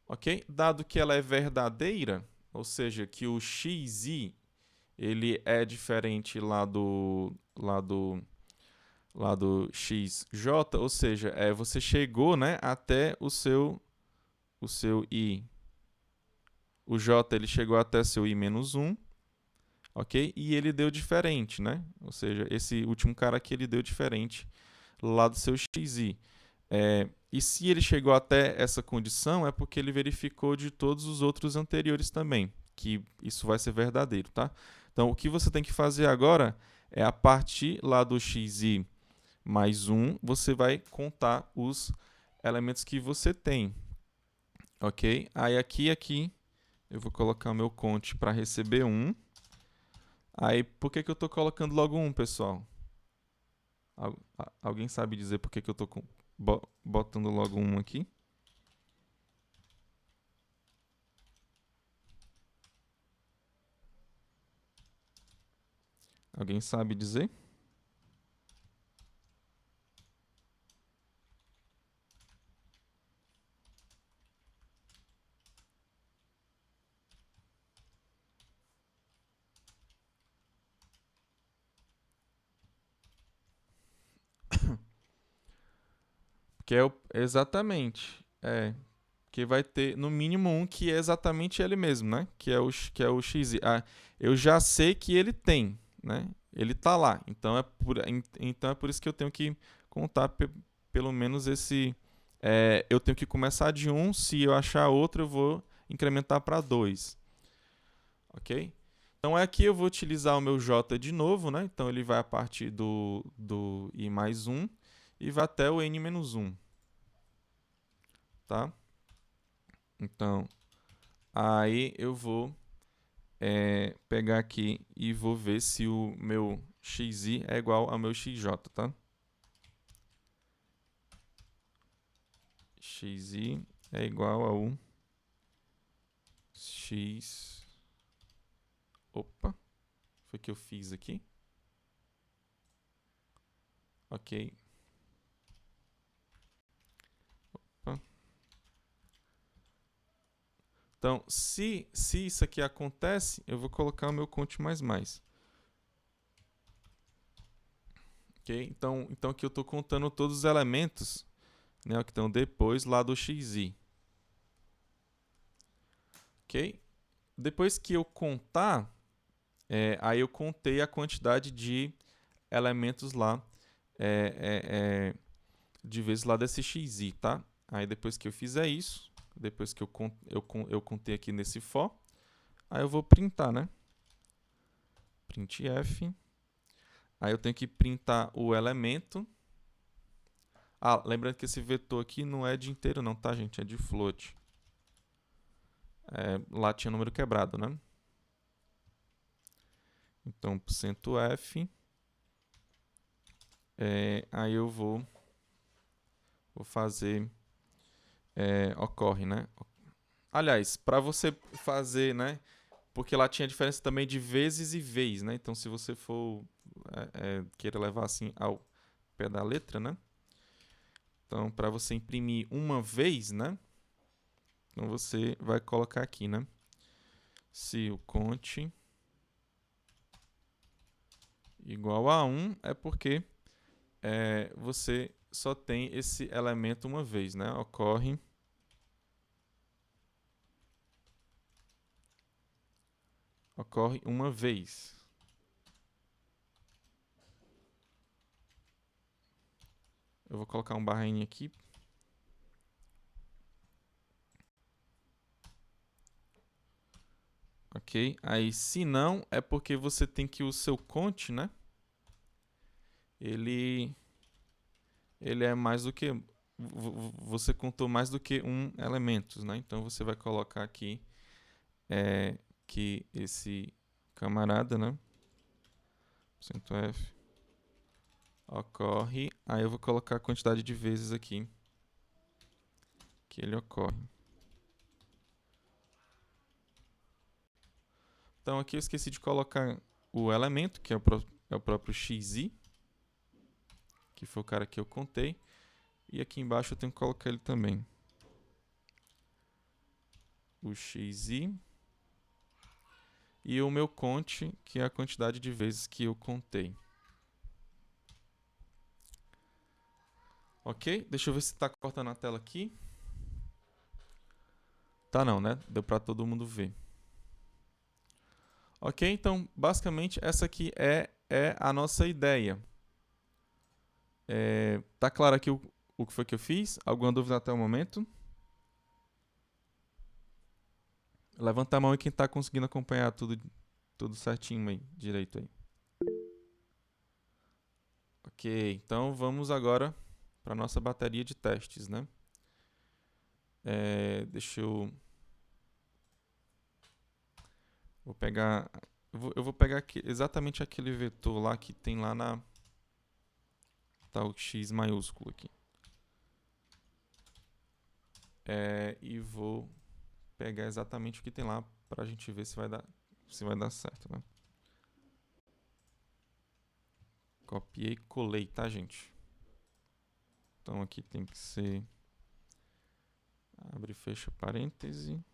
Speaker 1: Ok? Dado que ela é verdadeira, ou seja, que o xi ele é diferente lá do xj, ou seja, você chegou, né, até o seu i. O j ele chegou até seu i menos 1, ok? E ele deu diferente, né? Ou seja, esse último cara aqui ele deu diferente lá do seu xi. E se ele chegou até essa condição, é porque ele verificou de todos os outros anteriores também, que isso vai ser verdadeiro, tá? Então, o que você tem que fazer agora é, a partir lá do xi mais 1, você vai contar os elementos que você tem, ok? Aí aqui, eu vou colocar o meu count para receber 1. Aí, por que eu estou colocando logo 1, pessoal? Alguém sabe dizer por que eu estou botando logo 1 aqui? Alguém sabe dizer? Que é exatamente. Que vai ter no mínimo um que é exatamente ele mesmo, né? Que é o xi. Eu já sei que ele tem, né? Ele tá lá. Então é por isso que eu tenho que contar pelo menos esse. Eu tenho que começar de 1. Se eu achar outro, eu vou incrementar para 2. Ok? Então aqui eu vou utilizar o meu j de novo, né? Então ele vai a partir do i mais 1 e vai até o n menos 1. Tá? Então, aí eu vou pegar aqui e vou ver se o meu xi é igual ao meu xj, tá? Xi é igual ao x... Opa, foi o que eu fiz aqui. Ok. Opa. Então, se isso aqui acontece, eu vou colocar o meu count mais. Ok? Então aqui eu estou contando todos os elementos, né, que estão depois lá do xi. Ok? Depois que eu contar, aí eu contei a quantidade de elementos lá, de vezes lá desse xi, tá? Aí depois que eu fizer isso, depois que eu contei aqui nesse for, aí eu vou printar, né? Printf. Aí eu tenho que printar o elemento. Lembrando que esse vetor aqui não é de inteiro não, tá, gente? É de float. Lá tinha número quebrado, né? Então, %f. Aí eu vou fazer... ocorre, né? Aliás, para você fazer, né? Porque lá tinha diferença também de vezes e vez, né? Então, se você for querer levar assim ao pé da letra, né? Então, para você imprimir uma vez, né? Então, você vai colocar aqui, né? Se o count igual a 1 é porque você só tem esse elemento uma vez, né? Ocorre ocorre uma vez. Eu vou colocar um barra N aqui. Ok? Aí, se não, é porque você tem que o seu count, né? Ele é mais do que... Você contou mais do que um elemento, né? Então, você vai colocar aqui que esse camarada, né? %f ocorre. Aí eu vou colocar a quantidade de vezes aqui que ele ocorre. Então aqui eu esqueci de colocar o elemento, que é o próprio xi, que foi o cara que eu contei. E aqui embaixo eu tenho que colocar ele também. O xi. E o meu count, que é a quantidade de vezes que eu contei. Ok? Deixa eu ver se está cortando a tela aqui. Tá não, né? Deu para todo mundo ver. Ok? Então, basicamente, essa aqui é a nossa ideia. Tá claro aqui o que foi que eu fiz? Alguma dúvida até o momento? Levanta a mão aí quem está conseguindo acompanhar tudo certinho aí, direito aí. Ok, então vamos agora para a nossa bateria de testes, né? Deixa eu... Vou pegar... Eu vou pegar exatamente aquele vetor lá que tem lá na... Tá o X maiúsculo aqui. E vou pegar exatamente o que tem lá para a gente ver se vai dar certo, né? Copiei e colei, tá, gente? Então aqui tem que ser... Abre e fecha parêntese.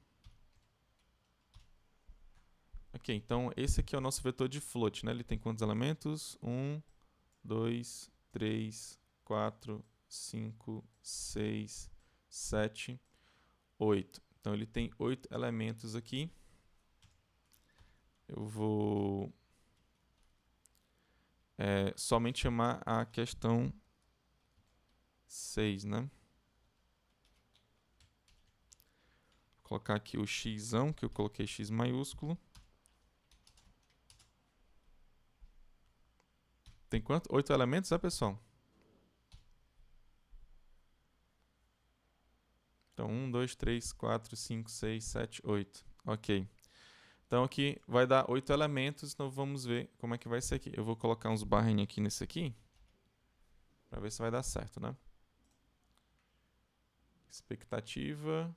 Speaker 1: Ok, então esse aqui é o nosso vetor de float, né? Ele tem quantos elementos? 1, 2, 3, 4, 5, 6, 7, 8. Então ele tem 8 elementos aqui. Eu vou somente chamar a questão 6, né? Vou colocar aqui o x, que eu coloquei x maiúsculo. Tem quanto? 8 elementos, pessoal? Então, 1, 2, 3, 4, 5, 6, 7, 8. Ok. Então, aqui vai dar 8 elementos. Então, vamos ver como é que vai ser aqui. Eu vou colocar uns barrinhos aqui nesse aqui. Para ver se vai dar certo, né? Expectativa.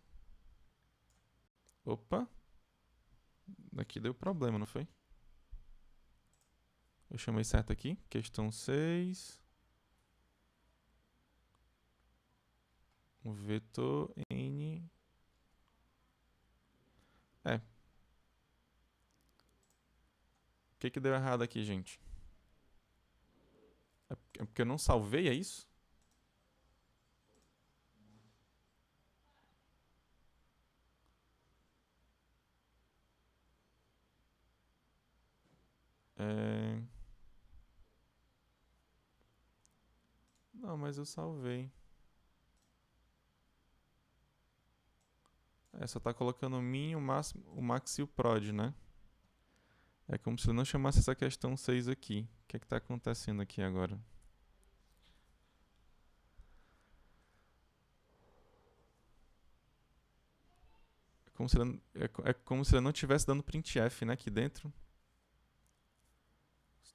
Speaker 1: Opa. Aqui deu problema, não foi? Eu chamei certo aqui. Questão 6. O vetor n. O que deu errado aqui, gente? É porque eu não salvei, é isso? Não, mas eu salvei. Só tá colocando o min, o max e o prod, né? É como se eu não chamasse essa questão 6 aqui. O que tá acontecendo aqui agora? É como se ele não estivesse dando printf, né? Aqui dentro.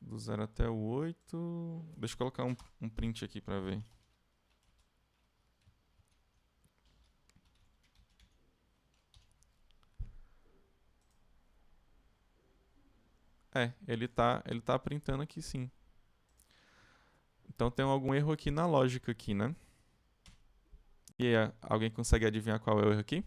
Speaker 1: Do 0 até o 8. Deixa eu colocar um print aqui pra ver. Ele tá printando aqui sim. Então tem algum erro aqui na lógica aqui, né? E aí, alguém consegue adivinhar qual é o erro aqui?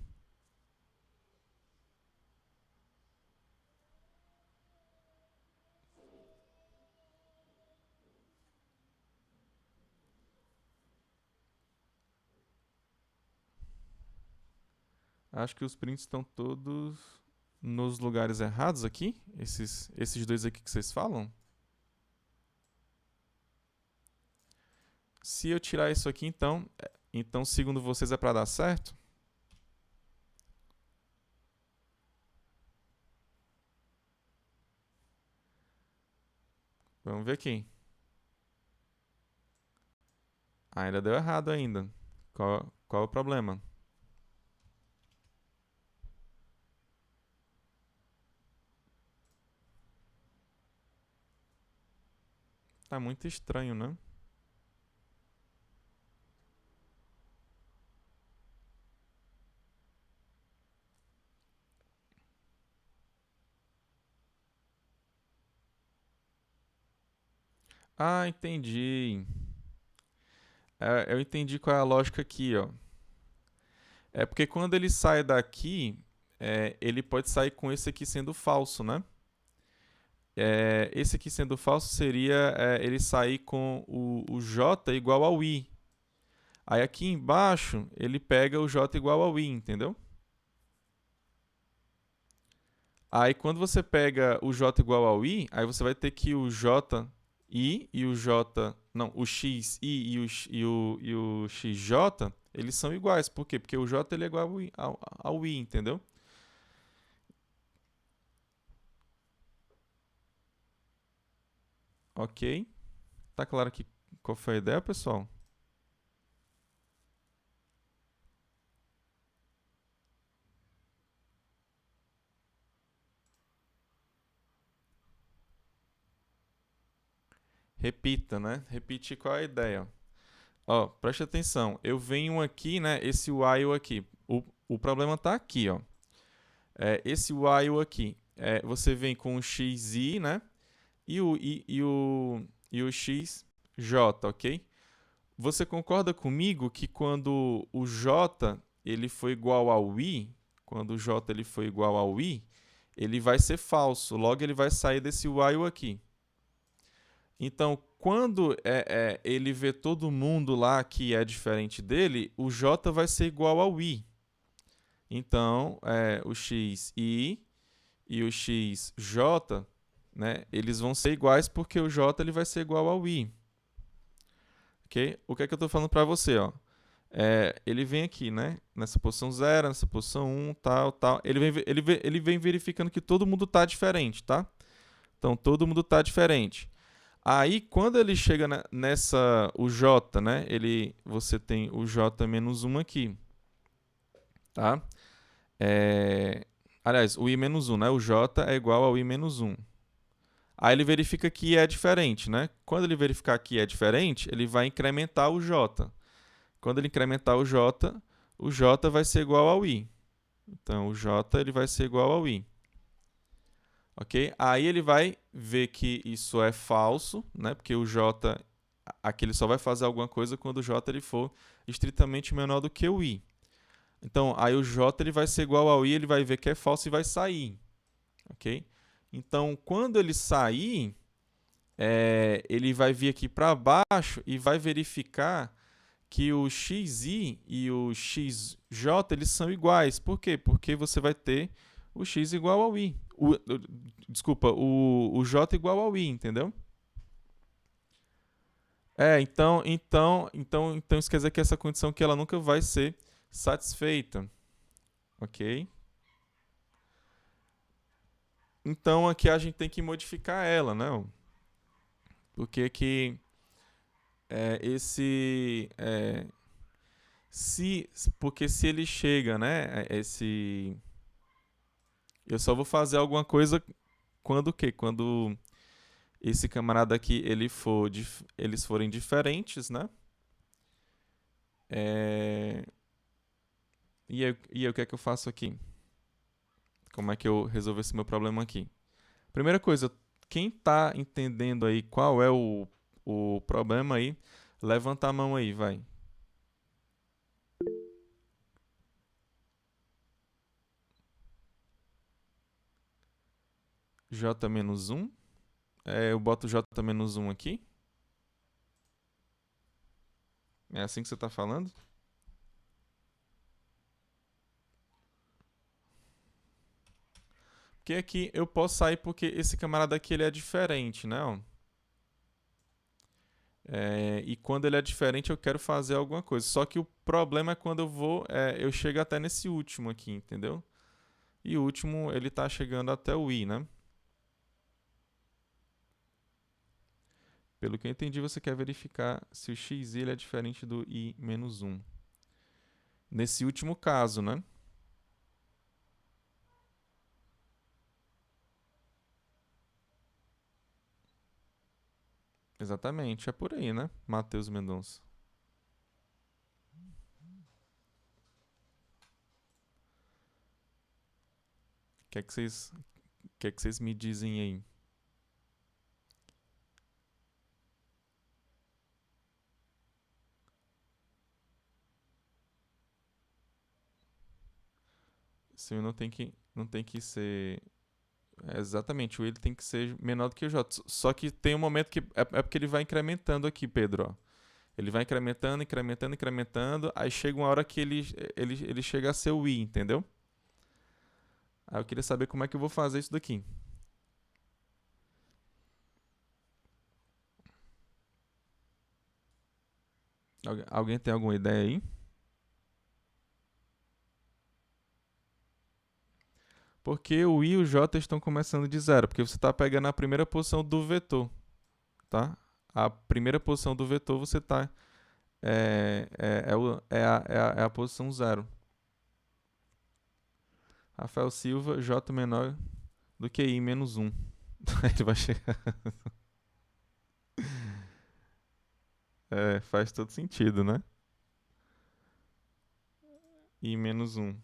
Speaker 1: Acho que os prints estão todos nos lugares errados aqui? Esses dois aqui que vocês falam? Se eu tirar isso aqui, então segundo vocês é para dar certo? Vamos ver aqui. Ainda deu errado ainda. Qual é o problema? Tá muito estranho, né? Ah, entendi. Eu entendi qual é a lógica aqui, ó. É porque quando ele sai daqui, ele pode sair com esse aqui sendo falso, né? Esse aqui sendo falso seria ele sair com o J igual ao I. Aí aqui embaixo, ele pega o J igual ao I, entendeu? Aí quando você pega o J igual ao I, aí você vai ter que o J I e o J. Não, o X I e o XJ, eles são iguais. Por quê? Porque o J ele é igual ao I, entendeu? Ok. Tá claro aqui qual foi a ideia, pessoal? Repita, né? Repite qual é a ideia. Ó, preste atenção. Eu venho aqui, né? Esse while aqui. O problema tá aqui, ó. Esse while aqui. Você vem com o xi, né? E o xj, ok? Você concorda comigo que quando o j ele for igual ao i, quando o j ele for igual ao i, ele vai ser falso. Logo ele vai sair desse while aqui. Então, quando ele vê todo mundo lá que é diferente dele, o j vai ser igual ao i. Então, o xi e o xj, né, eles vão ser iguais porque o j ele vai ser igual ao i. Okay? O que é que eu estou falando para você? Ó? Ele vem aqui, né, nessa posição 0, nessa posição 1, tal, tal. Ele vem verificando que todo mundo está diferente, tá? Então, todo mundo está diferente. Aí, quando ele chega o J, né? Você tem o J menos 1 aqui, tá? Aliás, o I menos 1, né? O J é igual ao I menos 1. Aí ele verifica que é diferente, né? Quando ele verificar que é diferente, ele vai incrementar o J. Quando ele incrementar o J vai ser igual ao I. Então, o J ele vai ser igual ao I. Ok? Aí ele vai ver que isso é falso, né? Porque o J, aqui ele só vai fazer alguma coisa quando o J ele for estritamente menor do que o I. Então, aí o J ele vai ser igual ao I, ele vai ver que é falso e vai sair. Ok? Então, quando ele sair, ele vai vir aqui para baixo e vai verificar que o xi e o xj eles são iguais. Por quê? Porque você vai ter o x igual ao i. Desculpa, o j igual ao i, entendeu? Então isso quer dizer que essa condição aqui ela nunca vai ser satisfeita. Ok? Então aqui a gente tem que modificar ela, né? Porque que esse porque se ele chega, né? Eu só vou fazer alguma coisa quando o quê? Quando esse camarada aqui eles forem diferentes, né? E aí o que é que eu faço aqui? Como é que eu resolvo esse meu problema aqui? Primeira coisa, quem tá entendendo aí qual é o problema aí, levanta a mão aí, vai. J-1. Eu boto J-1 aqui. É assim que você tá falando? Porque aqui eu posso sair porque esse camarada aqui ele é diferente, né? Ó. E quando ele é diferente eu quero fazer alguma coisa. Só que o problema é quando eu chego até nesse último aqui, entendeu? E o último ele tá chegando até o i, né? Pelo que eu entendi, você quer verificar se o xi ele é diferente do i menos 1. Nesse último caso, né? Exatamente, é por aí, né? Matheus Mendonça. O que é que vocês me dizem aí? Se o não tem que ser. Exatamente, o ele tem que ser menor do que o J. Só que tem um momento que. É porque ele vai incrementando aqui, Pedro. Ó. Ele vai incrementando, incrementando, incrementando. Aí chega uma hora que ele chega a ser o I, entendeu? Aí eu queria saber como é que eu vou fazer isso daqui. Alguém tem alguma ideia aí? Porque o I e o J estão começando de zero, porque você está pegando a primeira posição do vetor, tá? A primeira posição do vetor você está é a posição zero. Rafael Silva, J menor do que I menos 1. Ele vai chegar. Faz todo sentido, né? I menos 1.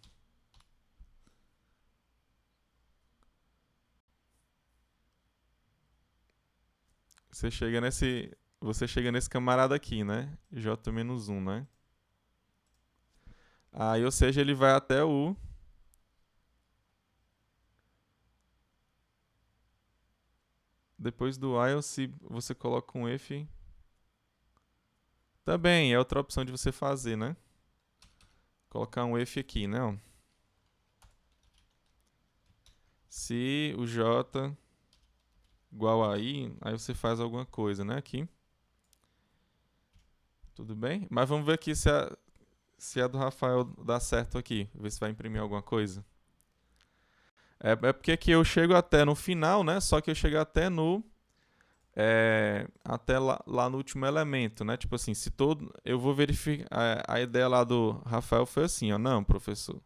Speaker 1: Você chega nesse camarada aqui, né? J menos 1, né? Aí, ou seja, ele vai até o. Depois do while, se você coloca um if. Também é outra opção de você fazer, né? Colocar um if aqui, né? Ó. Se o j igual a i, aí você faz alguma coisa, né? Aqui. Tudo bem? Mas vamos ver aqui se a do Rafael dá certo aqui. Ver se vai imprimir alguma coisa. É porque aqui eu chego até no final, né? Só que eu chego até no. Até lá no último elemento, né? Tipo assim, se todo. Eu vou verificar. A ideia lá do Rafael foi assim, ó. Não, professor.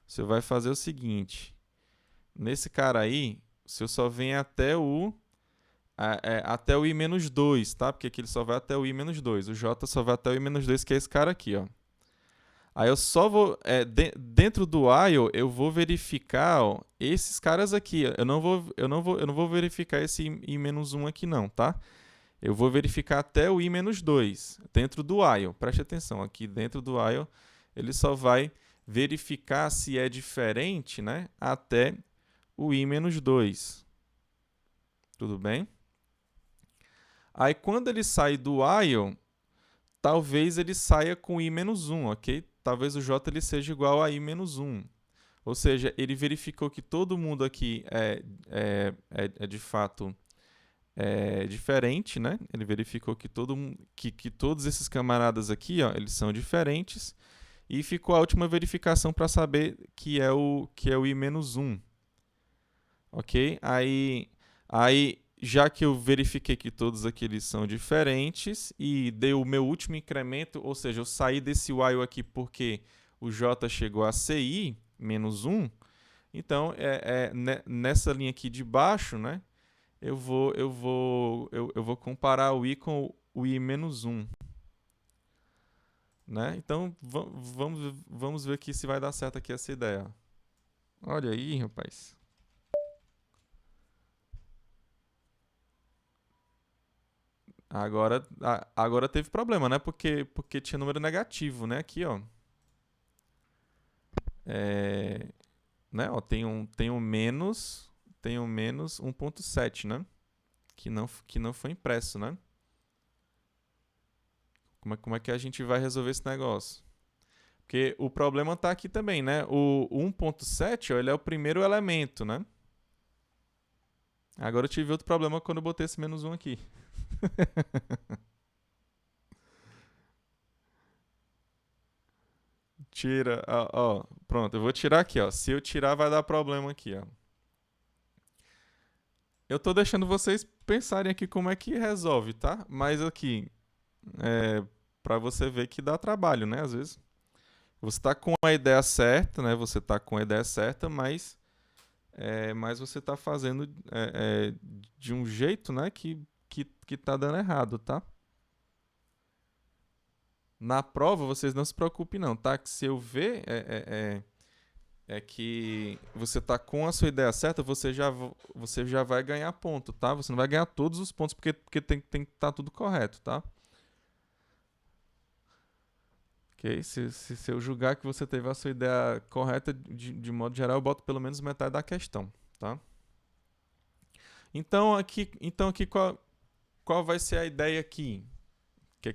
Speaker 1: Você vai fazer o seguinte. Nesse cara aí, você só vem até até o i-2, tá? Porque aqui ele só vai até o i-2. O j só vai até o i-2, que é esse cara aqui, ó. Aí eu só vou. Dentro do while, eu vou verificar ó, esses caras aqui. Eu não vou verificar esse i-1 aqui, não, tá? Eu vou verificar até o i-2 dentro do while. Preste atenção, aqui dentro do while, ele só vai verificar se é diferente, né? Até o i-2. Tudo bem? Aí quando ele sai do while, talvez ele saia com i-1, ok? Talvez o j ele seja igual a i-1. Ou seja, ele verificou que todo mundo aqui é de fato diferente, né? Ele verificou que, que todos esses camaradas aqui, ó, eles são diferentes. E ficou a última verificação para saber que é o i-1. Ok? Aí já que eu verifiquei que todos aqueles são diferentes e dei o meu último incremento, ou seja, eu saí desse while aqui porque o j chegou a ci, menos 1, então nessa linha aqui de baixo, né, eu vou comparar o i com o i menos 1. Né? Então vamos ver aqui se vai dar certo aqui essa ideia. Olha aí, rapaz. Agora teve problema, né? Porque tinha número negativo, né? Aqui, ó. Né? Ó, tem um menos 1.7, né? Que não foi impresso, né? Como é que a gente vai resolver esse negócio? Porque o problema está aqui também, né? O 1.7, ó, ele é o primeiro elemento, né? Agora eu tive outro problema quando eu botei esse menos 1 aqui. Tira, ó, pronto, eu vou tirar aqui, ó. Se eu tirar, vai dar problema aqui, ó. Eu tô deixando vocês pensarem aqui como é que resolve, tá? Mas aqui, pra você ver que dá trabalho, né? Às vezes. Você tá com a ideia certa, né? Você tá com a ideia certa, mas você tá fazendo de um jeito, né? Que tá dando errado, tá? Na prova, vocês não se preocupem não, tá? Que se eu ver que você tá com a sua ideia certa, você já vai ganhar ponto, tá? Você não vai ganhar todos os pontos porque tem que estar tudo correto, tá? Ok? Se eu julgar que você teve a sua ideia correta, de modo geral, eu boto pelo menos metade da questão, tá? Então aqui qual vai ser a ideia aqui? O que é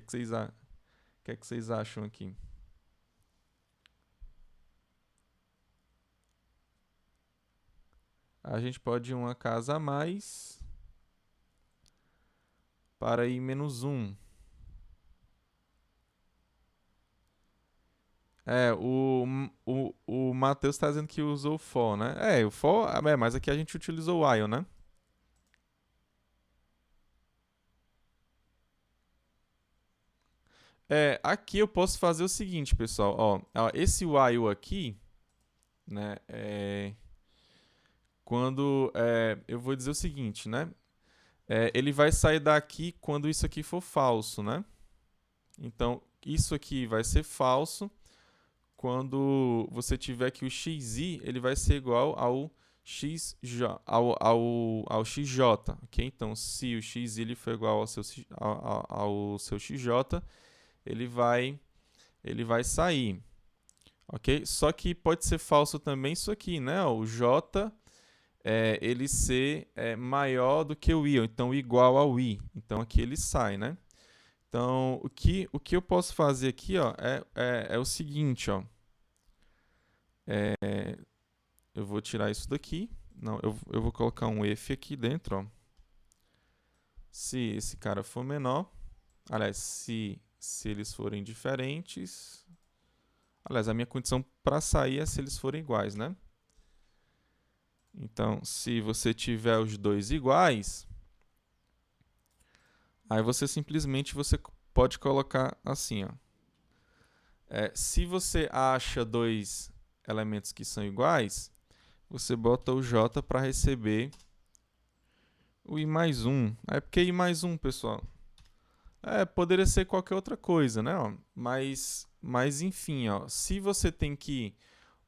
Speaker 1: que vocês acham aqui? A gente pode ir uma casa a mais para ir menos um. O Matheus está dizendo que usou o for, né? O for, mas aqui a gente utilizou o while, né? Aqui eu posso fazer o seguinte, pessoal. Ó, esse while aqui, né? Eu vou dizer o seguinte, né? Ele vai sair daqui quando isso aqui for falso, né? Então, isso aqui vai ser falso quando você tiver que o xi, ele vai ser igual ao ao xj, ok? Então, se o x ele for igual ao seu xj, ele vai sair, ok? Só que pode ser falso também isso aqui, né? O j ele ser maior do que o i, ou então igual ao i. Então aqui ele sai, né? Então o que eu posso fazer aqui, ó, é o seguinte, ó. Eu vou tirar isso daqui. Não, eu vou colocar um if aqui dentro, ó. Se esse cara for menor, aliás, se eles forem diferentes, aliás, a minha condição para sair é se eles forem iguais, né? Então, se você tiver os dois iguais, aí você pode colocar assim, ó. Se você acha dois elementos que são iguais, você bota o j para receber o i mais 1. Por que i mais 1, pessoal? Poderia ser qualquer outra coisa, né? Ó, mas enfim, ó, se você tem que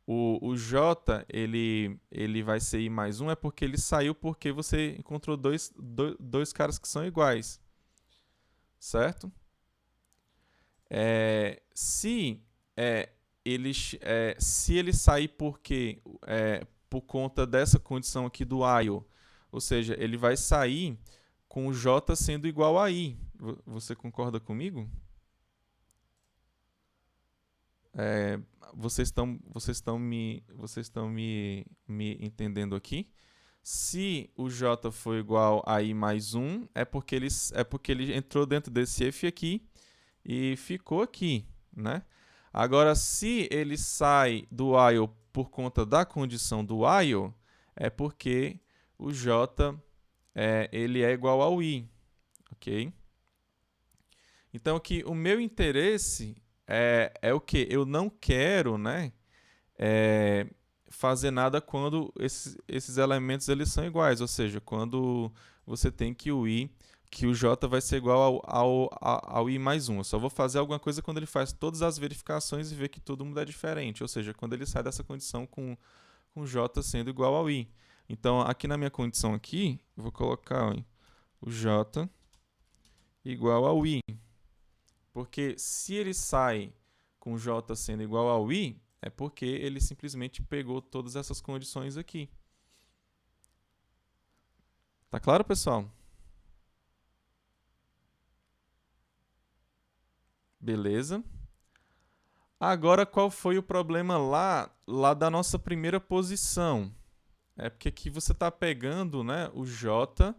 Speaker 1: o j ele vai ser i mais 1 é porque ele saiu porque você encontrou dois caras que são iguais, certo? Se ele sair por conta dessa condição aqui do while, ou seja, ele vai sair com o j sendo igual a i. Você concorda comigo? Vocês estão me entendendo aqui? Se o j for igual a i mais 1, é porque ele entrou dentro desse if aqui e ficou aqui, né? Agora, se ele sai do while por conta da condição do while, é porque o j ele é igual ao i, ok? Então, aqui, o meu interesse é o que? Eu não quero, né, fazer nada quando esses elementos eles são iguais, ou seja, quando você tem que o j vai ser igual ao i mais 1. Eu só vou fazer alguma coisa quando ele faz todas as verificações e vê que todo mundo é diferente, ou seja, quando ele sai dessa condição com j sendo igual ao i. Então, aqui na minha condição aqui, eu vou colocar o j igual ao i. Porque se ele sai com j sendo igual ao i, é porque ele simplesmente pegou todas essas condições aqui. Tá claro, pessoal? Beleza. Agora, qual foi o problema lá da nossa primeira posição? É porque aqui você está pegando, né, o J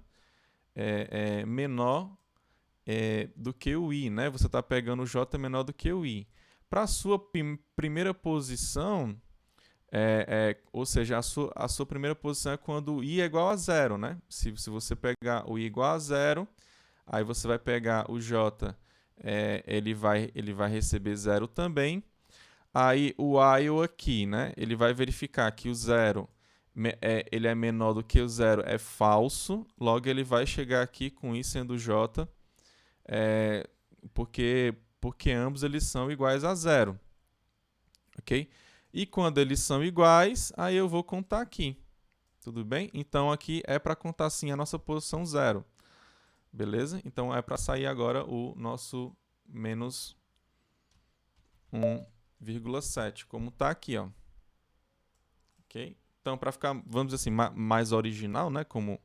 Speaker 1: menor do que o I, né? Você está pegando o J menor do que o I. Para a sua primeira posição, ou seja, a sua primeira posição é quando o I é igual a zero, né? Se você pegar o I igual a zero, aí você vai pegar o J, ele vai receber zero também. Aí o while aqui, né? Ele vai verificar que o zero ele é menor do que o zero, é falso. Logo ele vai chegar aqui com I sendo J, é, porque ambos eles são iguais a zero, ok? E quando eles são iguais, aí eu vou contar aqui, tudo bem? Então aqui é para contar sim a nossa posição zero, beleza? Então é para sair agora o nosso menos 1,7, como está aqui, ó. Ok? Então, para ficar, vamos dizer assim, mais original, né? Como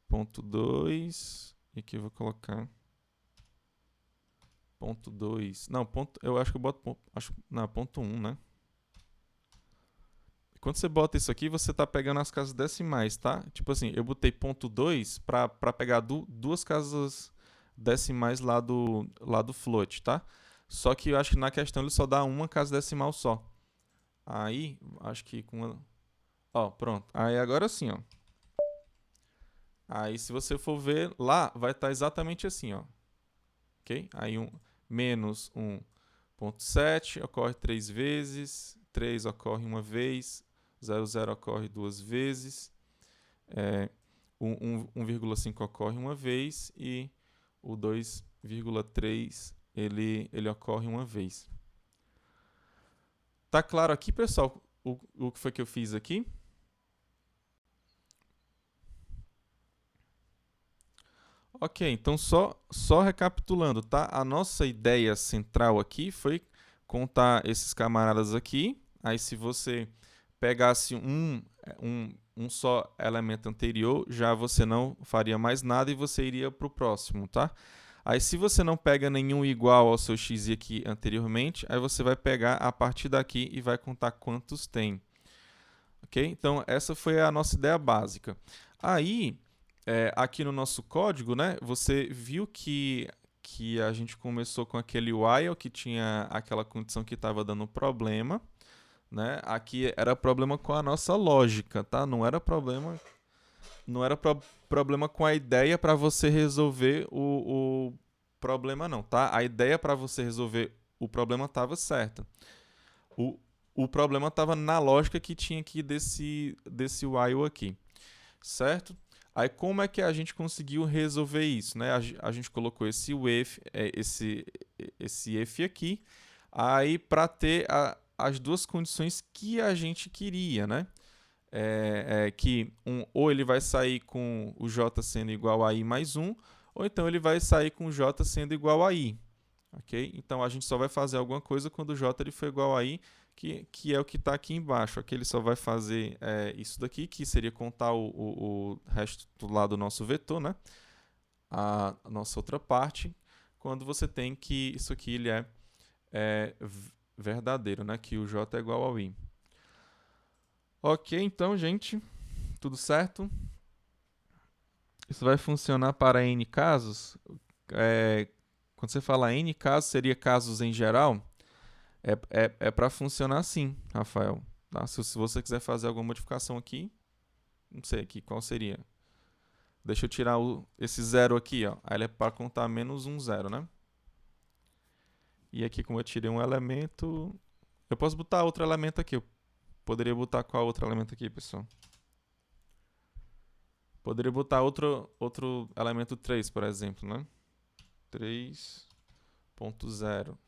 Speaker 1: ponto 2, e aqui eu vou colocar ponto 2. Não, eu acho que eu boto, não, ponto 1, né? Quando você bota isso aqui, você está pegando as casas decimais, tá? Tipo assim, eu botei ponto 2 para pegar duas casas decimais lá do float, tá? Só que eu acho que na questão ele só dá uma casa decimal só. Aí, acho que com uma... Ó, pronto. Aí agora sim, ó. Aí se você for ver lá, vai estar exatamente assim, ó. Ok? Aí menos 1,7 ocorre 3 vezes, 3 ocorre uma vez, 0,0 ocorre duas vezes, 1,5 ocorre uma vez e o 2,3 ele ocorre uma vez. Tá claro aqui, pessoal, o que foi que eu fiz aqui? Ok, então só recapitulando, tá? A nossa ideia central aqui foi contar esses camaradas aqui. Aí se você pegasse um só elemento anterior, já você não faria mais nada e você iria para o próximo, tá? Aí se você não pega nenhum igual ao seu x aqui anteriormente, aí você vai pegar a partir daqui e vai contar quantos tem. Ok? Então essa foi a nossa ideia básica. Aí aqui no nosso código, né, você viu que a gente começou com aquele while que tinha aquela condição que estava dando problema, né? Aqui era problema com a nossa lógica, tá? Não era problema com a ideia para você resolver o problema não, tá? A ideia para você resolver o problema estava certa. O, o problema estava na lógica que tinha aqui desse while aqui, certo? Aí como é que a gente conseguiu resolver isso, né? A gente colocou esse if, esse if aqui, aí para ter as duas condições que a gente queria, né? Que ou ele vai sair com o j sendo igual a i mais 1, ou então ele vai sair com o j sendo igual a i. Ok? Então a gente só vai fazer alguma coisa quando o j ele for igual a i, que é o que está aqui embaixo. Aqui ele só vai fazer isso daqui, que seria contar o resto lá do nosso vetor, né? A nossa outra parte, quando você tem que isso aqui ele é verdadeiro, né? Que o j é igual ao i. Ok, então, gente, tudo certo? Isso vai funcionar para N casos? Quando você fala N casos, seria casos em geral? É para funcionar assim, Rafael. Tá? Se você quiser fazer alguma modificação aqui, não sei aqui qual seria. Deixa eu tirar esse zero aqui, ó. Aí ele é para contar menos um zero, né? E aqui, como eu tirei um elemento, eu posso botar outro elemento aqui. Eu poderia botar qual outro elemento aqui, pessoal? Poderia botar outro elemento 3, por exemplo, né? 3.0.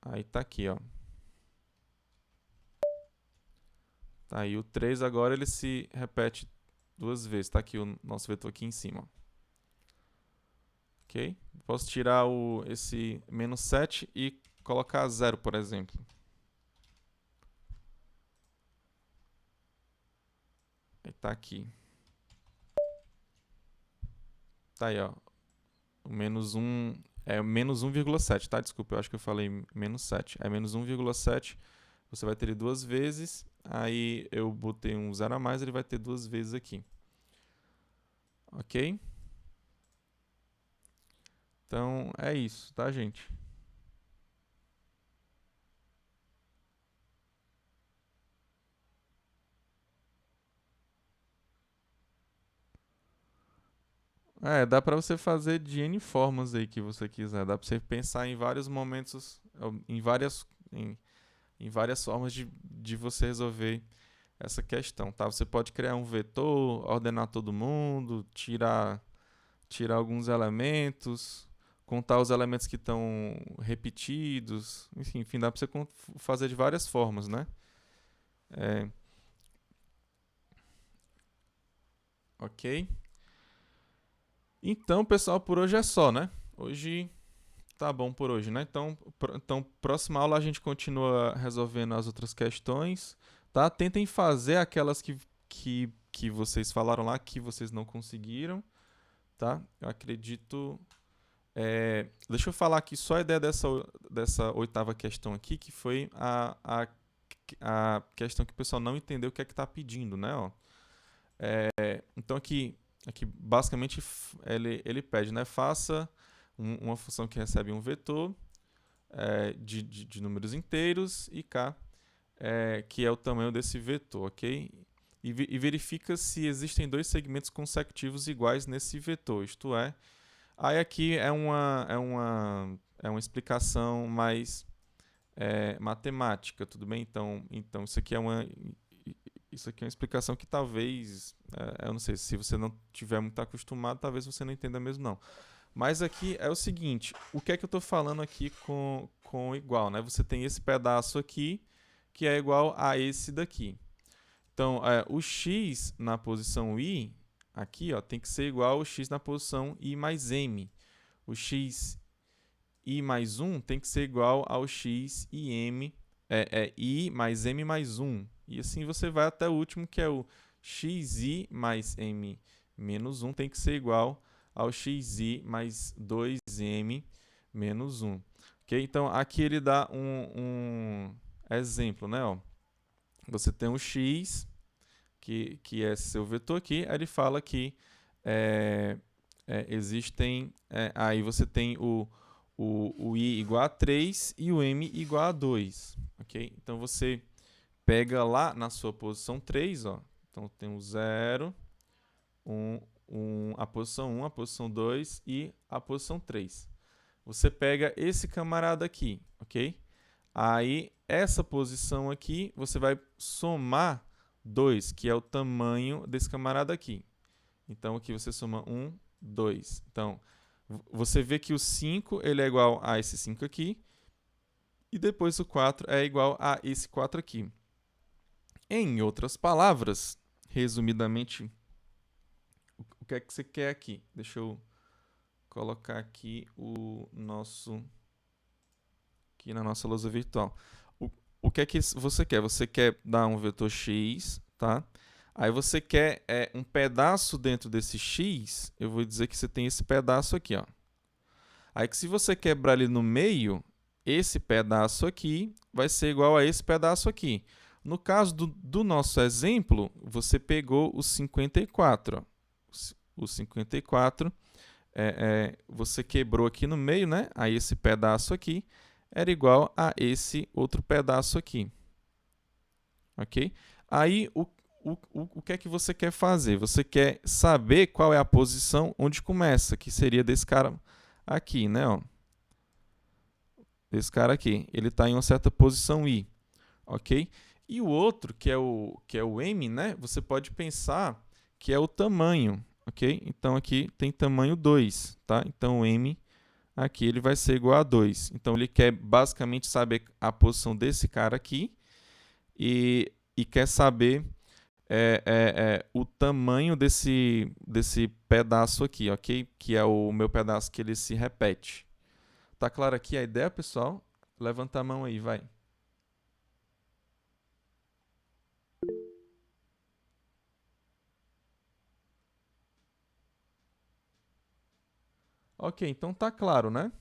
Speaker 1: Aí tá aqui, ó. Tá aí o 3 agora ele se repete duas vezes. Tá aqui o nosso vetor aqui em cima. Ok? Posso tirar esse menos 7 e colocar 0, por exemplo. Aí tá aqui. Tá aí, ó. O menos 1 É menos 1,7, tá? Desculpa, eu acho que eu falei menos 7. É menos 1,7, você vai ter ele duas vezes. Aí eu botei um zero a mais, ele vai ter duas vezes aqui. Ok? Então é isso, tá, gente? É, dá pra você fazer de N formas aí que você quiser. Dá pra você pensar em vários momentos, em várias formas de você resolver essa questão, tá? Você pode criar um vetor, ordenar todo mundo, tirar alguns elementos, contar os elementos que estão repetidos, enfim, dá para você fazer de várias formas, né? É, ok? Então, pessoal, por hoje é só, né? Hoje tá bom por hoje, né? Então, próxima aula a gente continua resolvendo as outras questões, tá? Tentem fazer aquelas que vocês falaram lá que vocês não conseguiram, tá? Eu acredito. Deixa eu falar aqui só a ideia dessa oitava questão aqui, que foi a questão que o pessoal não entendeu o que é que está pedindo, né? Ó. Então aqui basicamente ele pede, né? Faça uma função que recebe um vetor de números inteiros e k, que é o tamanho desse vetor, ok? E verifica se existem dois segmentos consecutivos iguais nesse vetor, isto é, aí aqui é uma explicação mais matemática, tudo bem? Então isso aqui é uma explicação que talvez, eu não sei, se você não tiver muito acostumado, talvez você não entenda mesmo não. Mas aqui é o seguinte, o que é que eu estou falando aqui com igual, né? Você tem esse pedaço aqui que é igual a esse daqui. Então, o x na posição i, aqui, ó, tem que ser igual ao x na posição i mais m. O x i mais 1 tem que ser igual ao x e m, i mais m mais 1. E assim você vai até o último, que é o xi mais m menos 1 tem que ser igual ao xi mais 2m menos 1. Okay? Então, aqui ele dá um exemplo, né? Ó. Você tem o x, que é seu vetor aqui, aí ele fala que existem... aí você tem o i igual a 3 e o m igual a 2. Okay? Então, você pega lá na sua posição 3, ó. Então, tem o 0, a posição 1, a posição 2 e a posição 3. Você pega esse camarada aqui, ok? Aí, essa posição aqui, você vai somar 2, que é o tamanho desse camarada aqui. Então, aqui você soma 1, 2. Então, você vê que o 5 ele é igual a esse 5 aqui, e depois o 4 é igual a esse 4 aqui. Em outras palavras, resumidamente, o que é que você quer aqui? Deixa eu colocar aqui aqui na nossa lousa virtual. O que é que você quer? Você quer dar um vetor x, tá? Aí você quer um pedaço dentro desse x, eu vou dizer que você tem esse pedaço aqui, ó. Aí que se você quebrar ele no meio, esse pedaço aqui vai ser igual a esse pedaço aqui. No caso do nosso exemplo, você pegou o 54. Ó. O 54, você quebrou aqui no meio, né? Aí esse pedaço aqui era igual a esse outro pedaço aqui. Ok? Aí, o que é que você quer fazer? Você quer saber qual é a posição onde começa, que seria desse cara aqui, né? Ó. Desse cara aqui. Ele está em uma certa posição I. Ok? E o outro, que é o M, né? Você pode pensar que é o tamanho. Ok? Então, aqui tem tamanho 2. Tá? Então, o M aqui ele vai ser igual a 2. Então, ele quer basicamente saber a posição desse cara aqui e quer saber o tamanho desse pedaço aqui, ok? Que é o meu pedaço que ele se repete. Tá claro aqui a ideia, pessoal? Levanta a mão aí, vai. Ok, então tá claro, né?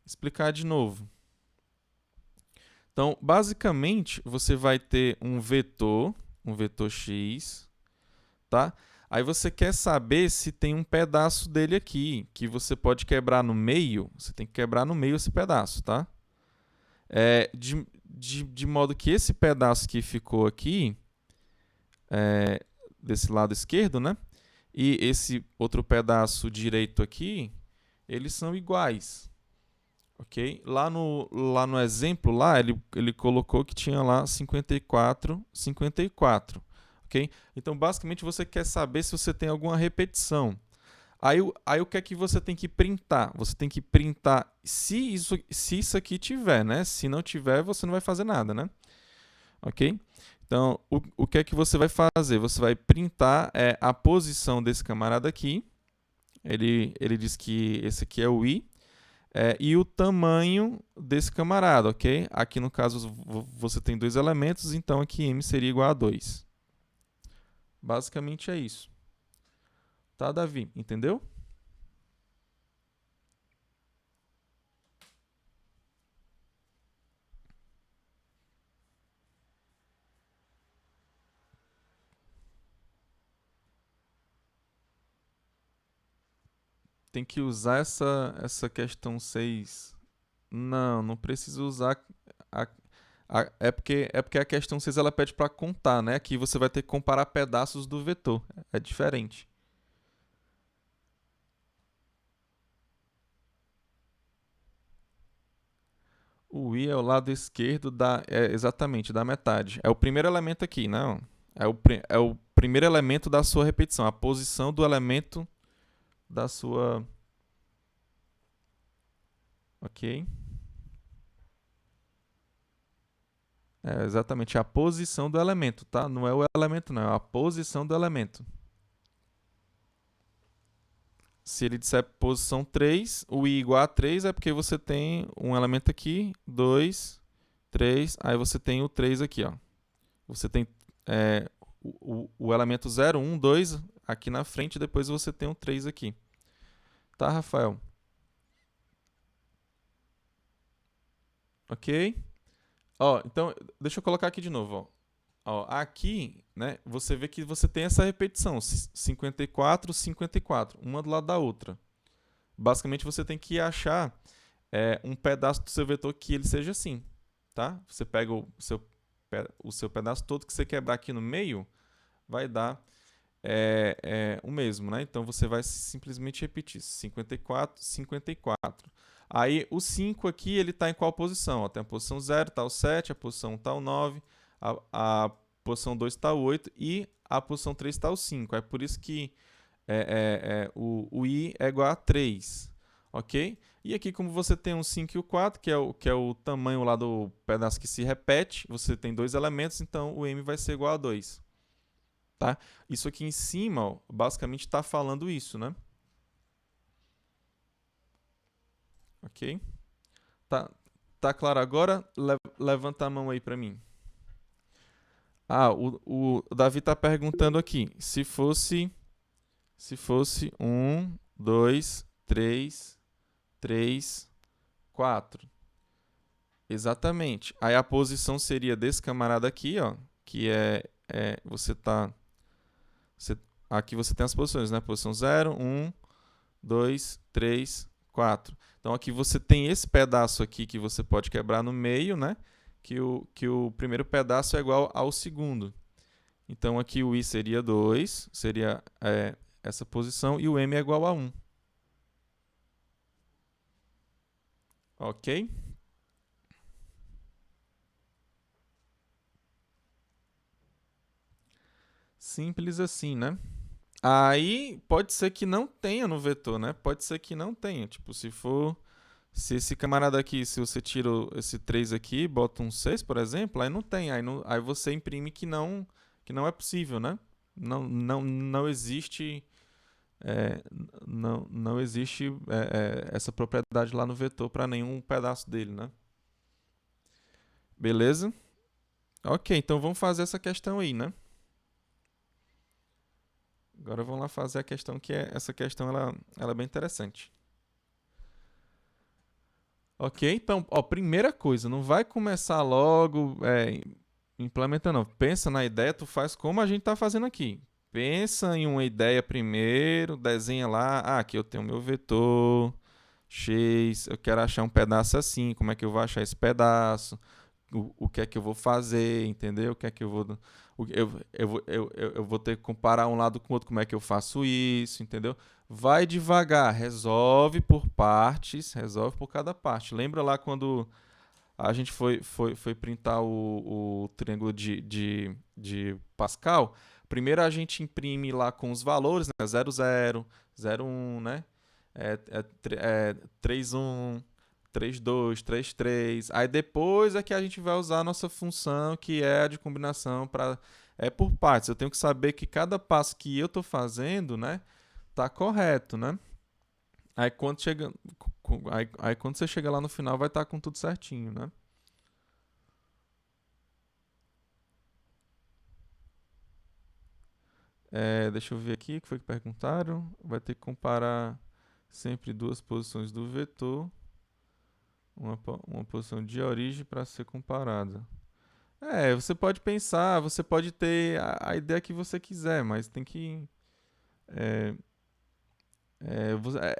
Speaker 1: explicar de novo. Então, basicamente, você vai ter um vetor x, tá? Aí você quer saber se tem um pedaço dele aqui, que você pode quebrar no meio. Você tem que quebrar no meio esse pedaço, tá? De modo que esse pedaço que ficou aqui, desse lado esquerdo, né? E esse outro pedaço direito aqui, eles são iguais. Ok? Lá no exemplo, lá ele colocou que tinha lá 54, 54. Ok? Então, basicamente, você quer saber se você tem alguma repetição. Aí o que é que você tem que printar? Você tem que printar se isso aqui tiver, né? Se não tiver, você não vai fazer nada, né? Ok? Então, o que é que você vai fazer? Você vai printar a posição desse camarada aqui. Ele diz que esse aqui é o i. E o tamanho desse camarada, ok? Aqui no caso você tem dois elementos, então aqui m seria igual a 2. Basicamente é isso. Tá, Davi? Entendeu? Tem que usar essa questão 6. Não precisa usar. A, é porque a questão 6 ela pede para contar, né? Aqui você vai ter que comparar pedaços do vetor. É diferente. O i é o lado esquerdo exatamente da metade. É o primeiro elemento aqui, não? É o primeiro elemento da sua repetição, a posição do elemento da sua. Ok? Exatamente a posição do elemento, tá? Não é o elemento, não, é a posição do elemento. Se ele disser posição 3, o i igual a 3 é porque você tem um elemento aqui, 2, 3, aí você tem o 3 aqui, ó. Você tem o elemento 0, 1, 2 aqui na frente, depois você tem o 3 aqui. Tá, Rafael? Ok? Ó, então, deixa eu colocar aqui de novo, ó. Ó, aqui, né, você vê que você tem essa repetição, 54, 54, uma do lado da outra. Basicamente, você tem que achar um pedaço do seu vetor que ele seja assim, tá? Você pega o seu pedaço todo que você quebrar aqui no meio, vai dar o mesmo, né? Então, você vai simplesmente repetir 54, 54. Aí, o 5 aqui, ele está em qual posição? Ó, tem a posição 0, está o 7, a posição 1 está o 9, a posição 2 está o 8 e a posição 3 está o 5. É por isso que o i é igual a 3, ok? E aqui, como você tem um 5 e o 4, que é o tamanho lá do pedaço que se repete, você tem dois elementos, então o m vai ser igual a 2. Tá? Isso aqui em cima, ó, basicamente está falando isso, né? Ok? Tá claro agora? Levanta a mão aí para mim. O Davi está perguntando aqui, se fosse 1, 2, 3, 3, 4. Exatamente. Aí a posição seria desse camarada aqui, ó, que aqui você tem as posições, né? Posição 0, 1, 2, 3, 4. Então aqui você tem esse pedaço aqui que você pode quebrar no meio, né? Que o primeiro pedaço é igual ao segundo. Então aqui o i seria 2, seria essa posição, e o m é igual a 1. Ok? Simples assim, né? Aí pode ser que não tenha no vetor, né? Pode ser que não tenha. Tipo, se esse camarada aqui, se você tira esse 3 aqui e bota um 6, por exemplo, aí não tem. Aí você imprime que não é possível, né? Não existe, não existe essa propriedade lá no vetor para nenhum pedaço dele, né? Beleza? Ok, então vamos fazer essa questão aí, né? Agora vamos lá fazer a questão essa questão ela é bem interessante. Ok? Então, ó, primeira coisa, não vai começar logo implementando, não. Pensa na ideia, tu faz como a gente tá fazendo aqui. Pensa em uma ideia primeiro, desenha lá, aqui eu tenho meu vetor X, eu quero achar um pedaço assim, como é que eu vou achar esse pedaço? O que é que eu vou fazer, entendeu? O que é que eu vou. Eu vou ter que comparar um lado com o outro, como é que eu faço isso, entendeu? Vai devagar, resolve por partes, resolve por cada parte. Lembra lá quando a gente foi printar o triângulo de Pascal? Primeiro a gente imprime lá com os valores, né? 00, 01, né? 31, 32, 33. Aí depois é que a gente vai usar a nossa função, que é a de combinação para por partes. Eu tenho que saber que cada passo que eu estou fazendo, né, tá correto, né? Aí quando chega, aí quando você chega lá no final vai estar com tudo certinho, né? Deixa eu ver aqui o que foi que perguntaram. Vai ter que comparar sempre duas posições do vetor, uma posição de origem para ser comparada. Você pode pensar, você pode ter a ideia que você quiser, mas tem que. É,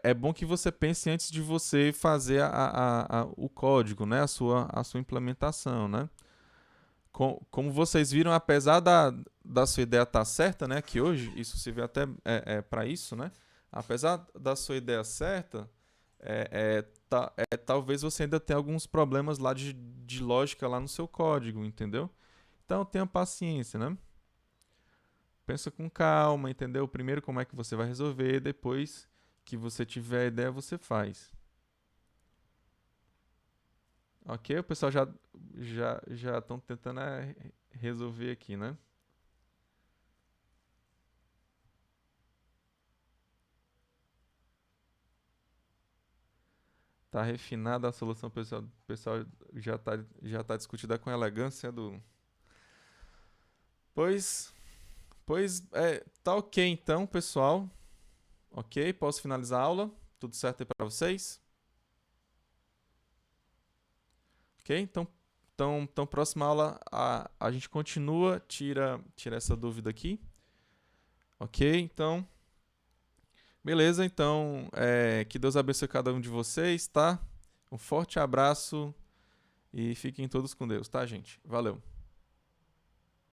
Speaker 1: é bom que você pense antes de você fazer o código, né? A sua implementação, né? Como vocês viram, apesar da sua ideia estar certa, né? Que hoje isso se vê até para isso, né? Apesar da sua ideia certa, talvez você ainda tenha alguns problemas lá de lógica lá no seu código, entendeu? Então tenha paciência, né? Pensa com calma, entendeu? Primeiro como é que você vai resolver, depois que você tiver a ideia, você faz. Ok? O pessoal já estão tentando resolver aqui, né? Tá refinada a solução, pessoal. O pessoal já tá discutida com elegância do. Pois, tá ok então, pessoal. Ok, posso finalizar a aula? Tudo certo aí para vocês? Ok? Então próxima aula a gente continua, tira essa dúvida aqui. Ok? Então, beleza. Então, que Deus abençoe cada um de vocês, tá? Um forte abraço e fiquem todos com Deus, tá, gente? Valeu.